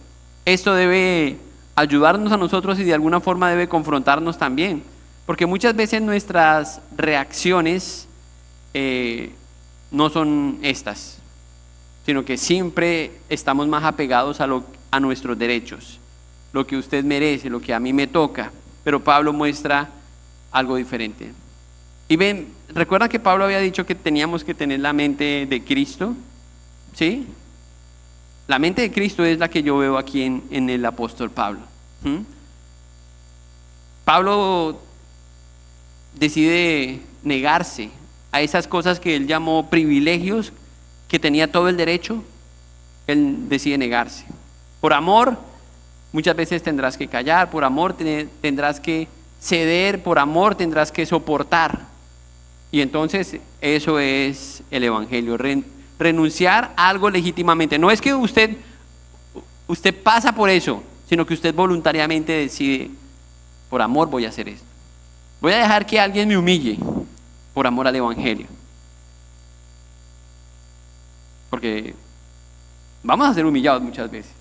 Esto debe ayudarnos a nosotros y de alguna forma debe confrontarnos también. Porque muchas veces nuestras reacciones no son estas, sino que siempre estamos más apegados a nuestros derechos. Lo que usted merece, lo que a mí me toca. Pero Pablo muestra algo diferente. Y ven, ¿recuerdan que Pablo había dicho que teníamos que tener la mente de Cristo? ¿Sí? La mente de Cristo es la que yo veo aquí en el apóstol Pablo. Pablo decide negarse a esas cosas que él llamó privilegios, que tenía todo el derecho. Él decide negarse. Por amor, muchas veces tendrás que callar, por amor tendrás que ceder, por amor tendrás que soportar. Y entonces eso es el evangelio, renunciar a algo legítimamente. No es que usted pasa por eso, sino que usted voluntariamente decide, por amor voy a hacer esto. Voy a dejar que alguien me humille por amor al evangelio. Porque vamos a ser humillados muchas veces,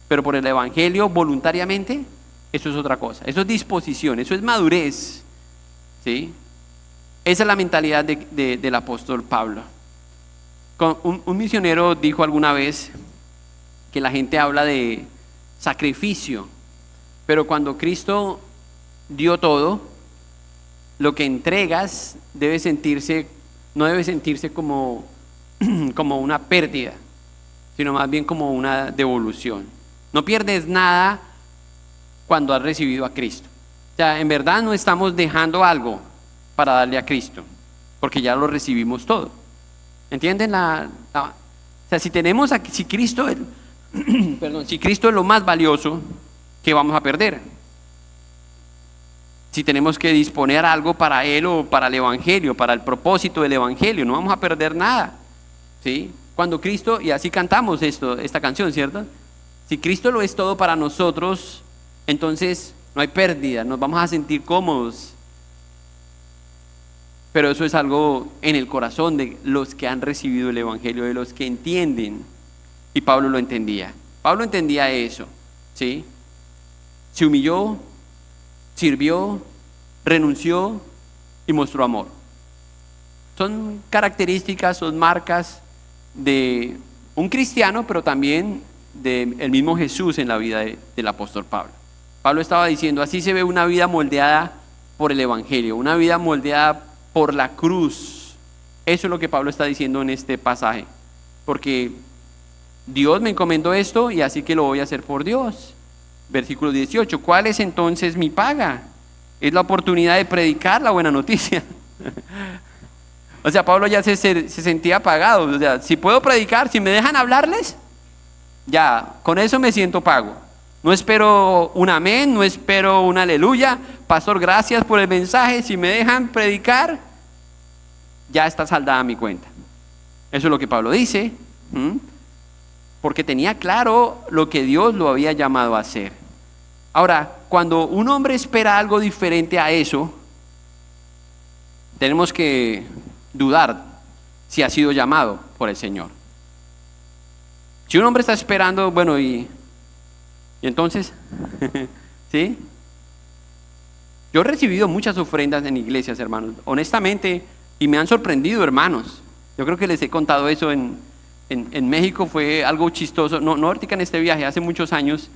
pero por el evangelio voluntariamente, eso es otra cosa. Eso es disposición, eso es madurez, ¿sí? Esa es la mentalidad del apóstol Pablo. Un misionero dijo alguna vez que la gente habla de sacrificio, pero cuando Cristo dio todo, lo que entregas no debe sentirse como una pérdida, sino más bien como una devolución. No pierdes nada cuando has recibido a Cristo. O sea, en verdad no estamos dejando algo para darle a Cristo, porque ya lo recibimos todo. ¿Entienden? O sea, si Cristo es lo más valioso, ¿qué vamos a perder? Si tenemos que disponer algo para Él o para el Evangelio, para el propósito del Evangelio, no vamos a perder nada, ¿sí? Cuando Cristo, y así cantamos esta canción, ¿cierto? Si Cristo lo es todo para nosotros, entonces no hay pérdida, nos vamos a sentir cómodos. Pero eso es algo en el corazón de los que han recibido el Evangelio, de los que entienden. Y Pablo lo entendía. Pablo entendía eso, ¿sí? Se humilló, sirvió, renunció y mostró amor. Son características, son marcas de un cristiano, pero también del mismo Jesús en la vida del apóstol Pablo. Pablo estaba diciendo, así se ve una vida moldeada por el Evangelio, una vida moldeada por la cruz. Eso es lo que Pablo está diciendo en este pasaje, porque Dios me encomendó esto y así que lo voy a hacer por Dios. Versículo 18, ¿cuál es entonces mi paga? Es la oportunidad de predicar la buena noticia. O sea, Pablo ya se sentía pagado. O sea, si puedo predicar, si me dejan hablarles, ya, con eso me siento pago. No espero un amén, no espero un aleluya. Pastor, gracias por el mensaje. Si me dejan predicar, ya está saldada mi cuenta. Eso es lo que Pablo dice, porque tenía claro lo que Dios lo había llamado a hacer. Ahora, cuando un hombre espera algo diferente a eso, tenemos que dudar si ha sido llamado por el Señor. Si un hombre está esperando, bueno, y entonces, ¿sí? Yo he recibido muchas ofrendas en iglesias, hermanos, honestamente, y me han sorprendido, hermanos. Yo creo que les he contado eso en México, fue algo chistoso, no ahorita en este viaje, hace muchos años.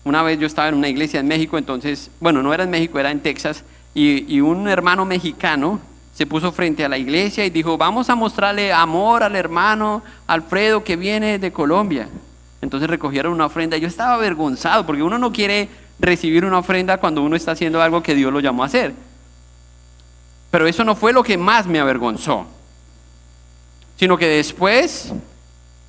Una vez yo estaba en una iglesia en México, entonces, bueno, no era en México, era en Texas, y un hermano mexicano se puso frente a la iglesia y dijo, vamos a mostrarle amor al hermano Alfredo que viene de Colombia. Entonces recogieron una ofrenda. Yo estaba avergonzado porque uno no quiere recibir una ofrenda cuando uno está haciendo algo que Dios lo llamó a hacer. Pero eso no fue lo que más me avergonzó. sino que después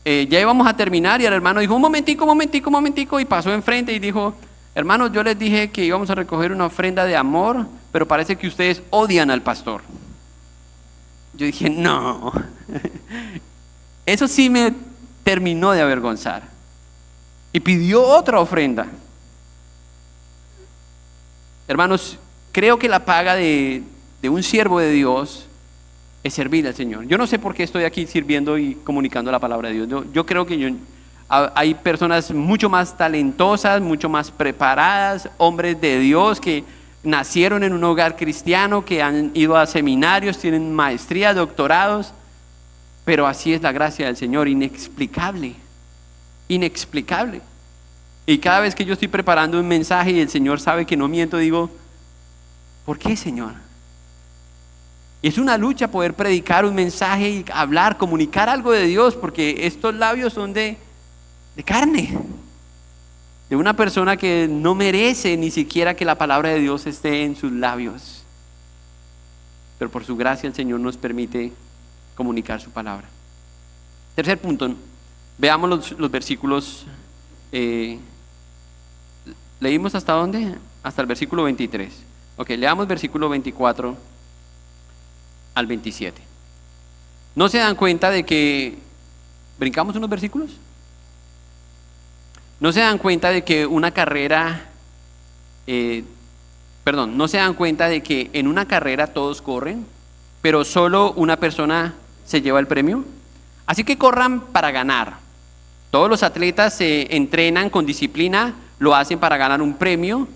ya íbamos a terminar y el hermano dijo, un momentico, y pasó enfrente y dijo, hermanos, yo les dije que íbamos a recoger una ofrenda de amor, pero parece que ustedes odian al pastor. Yo dije, no. Eso sí me terminó de avergonzar. Y pidió otra ofrenda. Hermanos, creo que la paga de un siervo de Dios es servir al Señor. Yo no sé por qué estoy aquí sirviendo y comunicando la palabra de Dios. Yo creo que hay personas mucho más talentosas, mucho más preparadas, hombres de Dios que nacieron en un hogar cristiano, que han ido a seminarios, tienen maestría, doctorados, pero así es la gracia del Señor, inexplicable. Y cada vez que yo estoy preparando un mensaje y el Señor sabe que no miento, digo, ¿por qué, Señor? Y es una lucha poder predicar un mensaje y hablar, comunicar algo de Dios, porque estos labios son de carne, de una persona que no merece ni siquiera que la palabra de Dios esté en sus labios. Pero por su gracia el Señor nos permite comunicar su palabra. Tercer punto, veamos los versículos. ¿Leímos hasta dónde? Hasta el versículo 23. Ok, leamos versículo 24 al 27. ¿No se dan cuenta de que brincamos unos versículos? ¿No se dan cuenta de que una carrera, no se dan cuenta de que en una carrera todos corren, pero solo una persona se lleva el premio? Así que corran para ganar. Todos los atletas se entrenan con disciplina, lo hacen para ganar un premio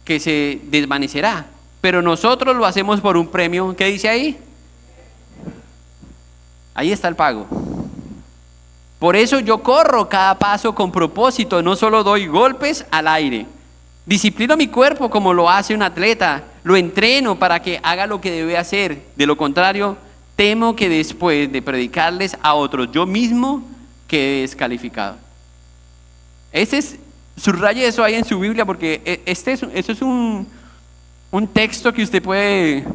que se desvanecerá, pero nosotros lo hacemos por un premio. ¿Qué dice ahí? Ahí está el pago. Por eso yo corro cada paso con propósito, no solo doy golpes al aire. Disciplino mi cuerpo como lo hace un atleta, lo entreno para que haga lo que debe hacer. De lo contrario, temo que después de predicarles a otros, yo mismo quede descalificado. Subraye eso ahí en su Biblia, porque eso es un texto que usted puede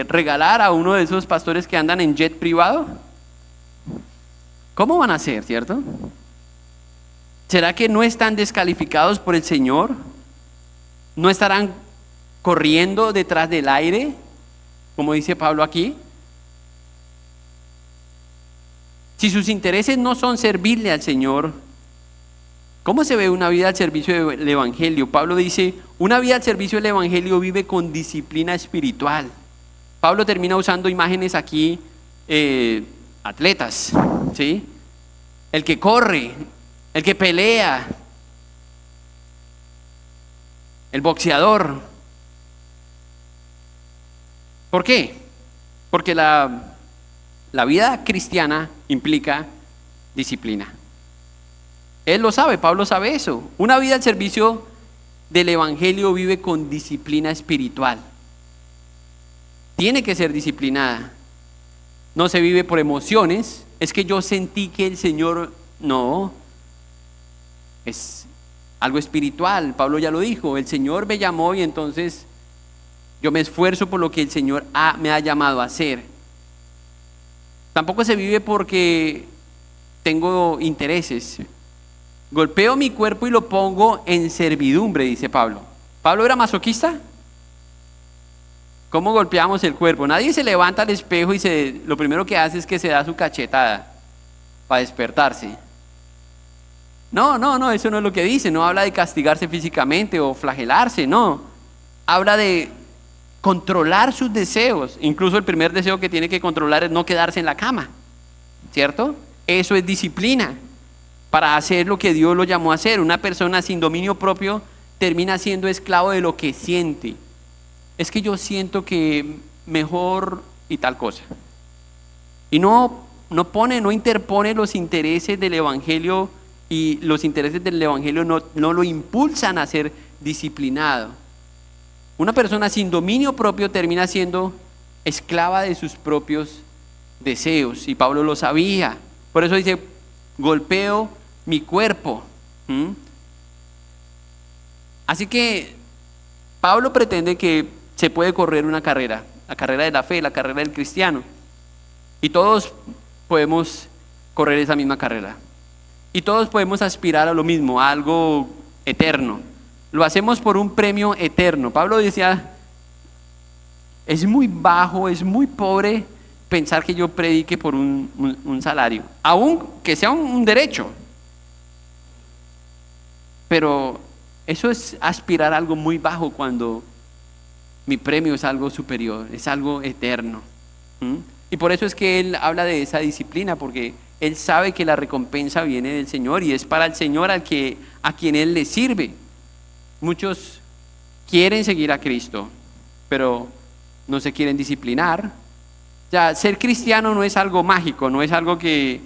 regalar a uno de esos pastores que andan en jet privado. ¿Cómo van a ser, cierto? ¿Será que no están descalificados por el Señor? ¿No estarán corriendo detrás del aire, como dice Pablo aquí? Si sus intereses no son servirle al Señor, ¿cómo se ve una vida al servicio del Evangelio? Pablo dice, una vida al servicio del Evangelio vive con disciplina espiritual. Pablo termina usando imágenes aquí, atletas, ¿sí? El que corre, el que pelea, el boxeador. ¿Por qué? Porque la vida cristiana implica disciplina. Él lo sabe, Pablo sabe eso. Una vida al servicio del Evangelio vive con disciplina espiritual. Tiene que ser disciplinada. No se vive por emociones. Es que yo sentí que el Señor... No. Es algo espiritual. Pablo ya lo dijo. El Señor me llamó y entonces yo me esfuerzo por lo que el Señor me ha llamado a hacer. Tampoco se vive porque tengo intereses. Golpeo mi cuerpo y lo pongo en servidumbre, dice Pablo. ¿Pablo era masoquista? ¿Cómo golpeamos el cuerpo? Nadie se levanta al espejo y lo primero que hace es que se da su cachetada para despertarse. No, eso no es lo que dice. No habla de castigarse físicamente o flagelarse, no. Habla de controlar sus deseos. Incluso el primer deseo que tiene que controlar es no quedarse en la cama, ¿cierto? Eso es disciplina para hacer lo que Dios lo llamó a hacer. Una persona sin dominio propio termina siendo esclavo de lo que siente. Es que yo siento que mejor y tal cosa. Y no interpone los intereses del Evangelio, y los intereses del Evangelio no lo impulsan a ser disciplinado. Una persona sin dominio propio termina siendo esclava de sus propios deseos, y Pablo lo sabía. Por eso dice, golpeo mi cuerpo. Así que Pablo pretende que se puede correr una carrera, la carrera de la fe, la carrera del cristiano. Y todos podemos correr esa misma carrera. Y todos podemos aspirar a lo mismo, a algo eterno. Lo hacemos por un premio eterno. Pablo decía, es muy bajo, es muy pobre pensar que yo predique por un salario, aun que sea un derecho. Pero eso es aspirar a algo muy bajo cuando mi premio es algo superior, es algo eterno. Y por eso es que él habla de esa disciplina, porque él sabe que la recompensa viene del Señor y es para el Señor a quien él le sirve. Muchos quieren seguir a Cristo, pero no se quieren disciplinar. Ya, ser cristiano no es algo mágico, no es algo que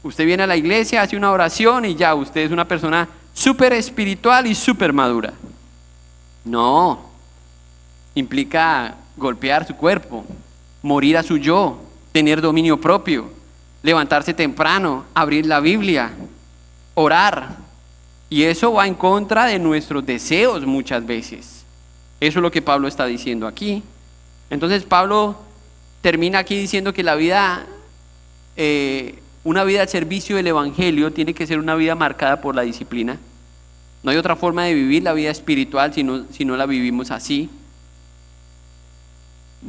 usted viene a la iglesia, hace una oración y ya, usted es una persona súper espiritual y súper madura. No, implica golpear su cuerpo, morir a su yo, tener dominio propio, levantarse temprano, abrir la Biblia, orar. Y eso va en contra de nuestros deseos muchas veces. Eso es lo que Pablo está diciendo aquí. Entonces Pablo termina aquí diciendo que la vida, una vida al servicio del Evangelio tiene que ser una vida marcada por la disciplina. No hay otra forma de vivir la vida espiritual si no la vivimos así.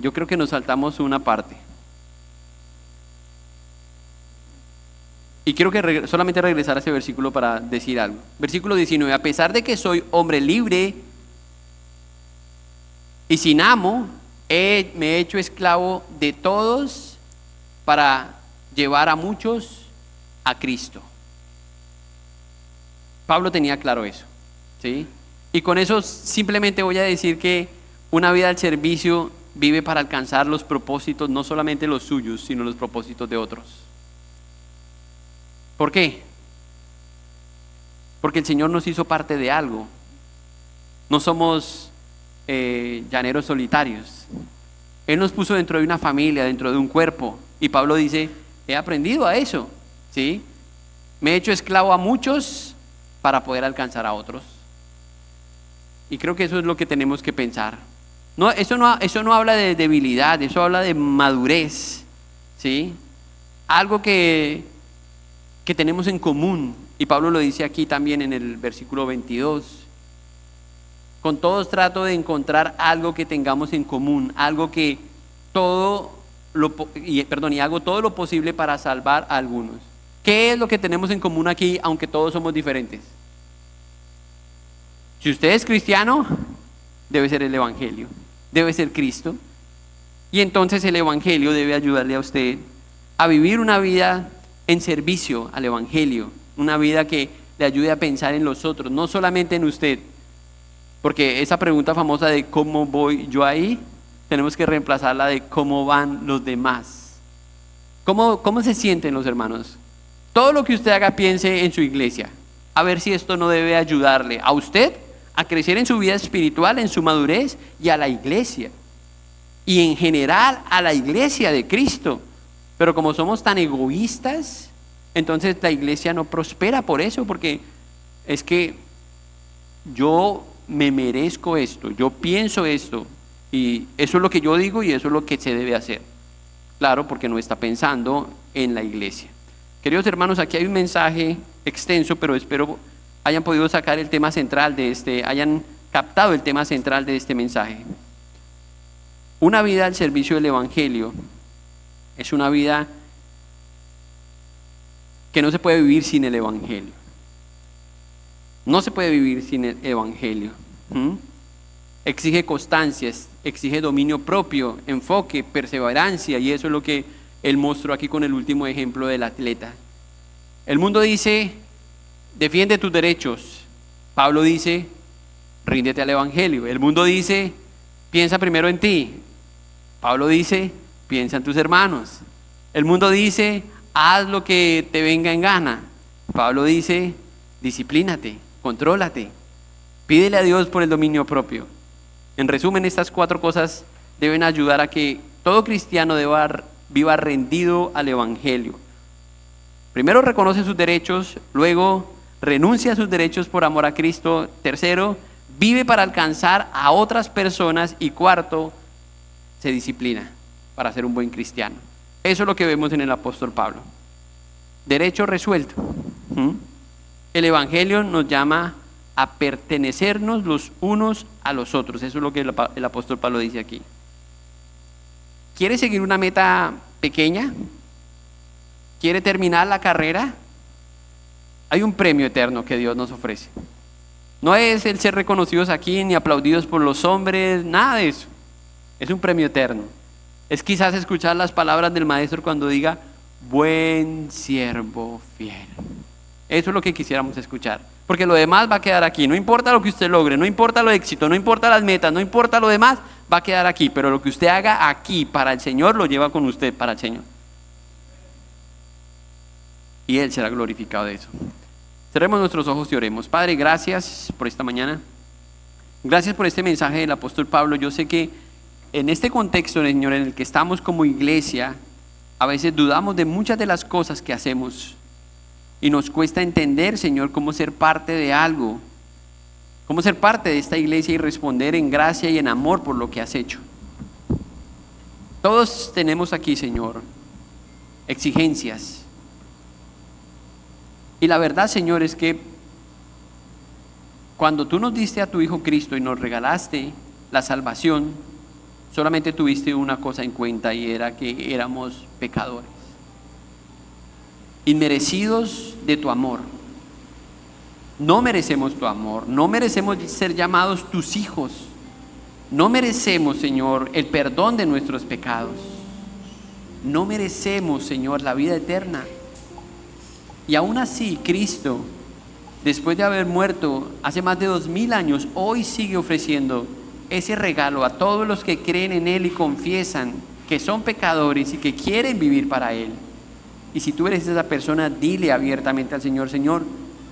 Yo creo que nos saltamos una parte. Y quiero que solamente regresar a ese versículo para decir algo. Versículo 19, a pesar de que soy hombre libre y sin amo, me he hecho esclavo de todos para llevar a muchos a Cristo. Pablo tenía claro eso, ¿sí? Y con eso simplemente voy a decir que una vida al servicio vive para alcanzar los propósitos, no solamente los suyos, sino los propósitos de otros. ¿Por qué? Porque el Señor nos hizo parte de algo. No somos llaneros solitarios. Él nos puso dentro de una familia, dentro de un cuerpo. Y Pablo dice, he aprendido a eso, ¿sí? Me he hecho esclavo a muchos para poder alcanzar a otros. Y creo que eso es lo que tenemos que pensar. No, eso no habla de debilidad, eso habla de madurez, ¿sí? Algo que tenemos en común. Y Pablo lo dice aquí también en el versículo 22. Con todos trato de encontrar algo que tengamos en común, algo que y hago todo lo posible para salvar a algunos. ¿Qué es lo que tenemos en común aquí, aunque todos somos diferentes? Si usted es cristiano, debe ser el Evangelio, debe ser Cristo. Y entonces el Evangelio debe ayudarle a usted a vivir una vida en servicio al Evangelio, una vida que le ayude a pensar en los otros, no solamente en usted. Porque esa pregunta famosa de ¿cómo voy yo ahí? Tenemos que reemplazarla de ¿cómo van los demás? ¿Cómo se sienten los hermanos? Todo lo que usted haga, piense en su iglesia, a ver si esto no debe ayudarle a usted a crecer en su vida espiritual, en su madurez y a la iglesia. Y en general a la iglesia de Cristo. Pero como somos tan egoístas, entonces la iglesia no prospera por eso, porque es que yo me merezco esto, yo pienso esto, y eso es lo que yo digo y eso es lo que se debe hacer. Claro, porque no está pensando en la iglesia. Queridos hermanos, aquí hay un mensaje extenso, pero espero hayan podido sacar el tema central hayan captado el tema central de este mensaje. Una vida al servicio del Evangelio es una vida que no se puede vivir sin el Evangelio. No se puede vivir sin el Evangelio. Exige constancia, exige dominio propio, enfoque, perseverancia, y eso es lo que él mostró aquí con el último ejemplo del atleta. El mundo dice, defiende tus derechos. Pablo dice, ríndete al Evangelio. El mundo dice, piensa primero en ti. Pablo dice, piensa en tus hermanos. El mundo dice, haz lo que te venga en gana. Pablo dice, disciplínate, contrólate, pídele a Dios por el dominio propio. En resumen, estas 4 cosas deben ayudar a que todo cristiano viva rendido al Evangelio. Primero, reconoce sus derechos, luego renuncia a sus derechos por amor a Cristo. Tercero, vive para alcanzar a otras personas. Y cuarto, se disciplina para ser un buen cristiano. Eso es lo que vemos en el apóstol Pablo. Derecho resuelto. El Evangelio nos llama a pertenecernos los unos a los otros. Eso es lo que el apóstol Pablo dice aquí. ¿Quiere seguir una meta pequeña? ¿Quiere terminar la carrera? Hay un premio eterno que Dios nos ofrece. No es el ser reconocidos aquí ni aplaudidos por los hombres, nada de eso. Es un premio eterno. Es quizás escuchar las palabras del maestro cuando diga, buen siervo fiel. Eso es lo que quisiéramos escuchar. Porque lo demás va a quedar aquí. No importa lo que usted logre, no importa lo éxito, no importa las metas, no importa lo demás, va a quedar aquí. Pero lo que usted haga aquí para el Señor, lo lleva con usted para el Señor. Y Él será glorificado de eso. Cerremos nuestros ojos y oremos. Padre, gracias por esta mañana. Gracias por este mensaje del apóstol Pablo. Yo sé que en este contexto, Señor, en el que estamos como iglesia, a veces dudamos de muchas de las cosas que hacemos. Y nos cuesta entender, Señor, cómo ser parte de algo. Cómo ser parte de esta iglesia y responder en gracia y en amor por lo que has hecho. Todos tenemos aquí, Señor, exigencias. Y la verdad, Señor, es que cuando tú nos diste a tu Hijo Cristo y nos regalaste la salvación, solamente tuviste una cosa en cuenta y era que éramos pecadores, inmerecidos de tu amor. No merecemos tu amor, no merecemos ser llamados tus hijos, no merecemos, Señor, el perdón de nuestros pecados, no merecemos, Señor, la vida eterna. Y aún así, Cristo, después de haber muerto hace más de 2000 años, hoy sigue ofreciendo ese regalo a todos los que creen en Él y confiesan que son pecadores y que quieren vivir para Él. Y si tú eres esa persona, dile abiertamente al Señor, Señor,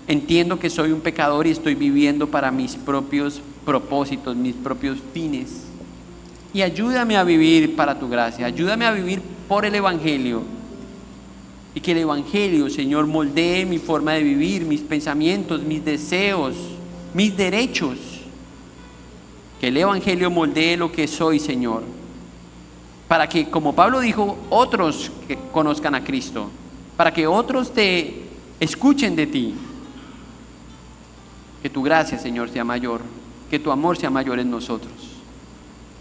entiendo que soy un pecador y estoy viviendo para mis propios propósitos, mis propios fines. Y ayúdame a vivir para tu gracia, ayúdame a vivir por el Evangelio. Y que el Evangelio, Señor, moldee mi forma de vivir, mis pensamientos, mis deseos, mis derechos. Que el Evangelio moldee lo que soy, Señor. Para que, como Pablo dijo, otros que conozcan a Cristo. Para que otros te escuchen de ti. Que tu gracia, Señor, sea mayor. Que tu amor sea mayor en nosotros.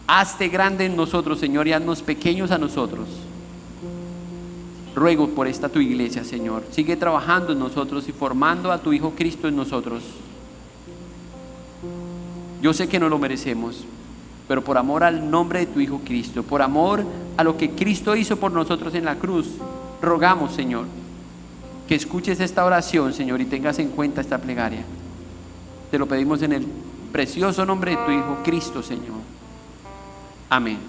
Hazte grande en nosotros, Señor, y haznos pequeños a nosotros. Ruego por esta tu iglesia, Señor. Sigue trabajando en nosotros y formando a tu Hijo Cristo en nosotros. Yo sé que no lo merecemos, pero por amor al nombre de tu Hijo Cristo, por amor a lo que Cristo hizo por nosotros en la cruz, rogamos, Señor, que escuches esta oración, Señor, y tengas en cuenta esta plegaria. Te lo pedimos en el precioso nombre de tu Hijo Cristo, Señor. Amén.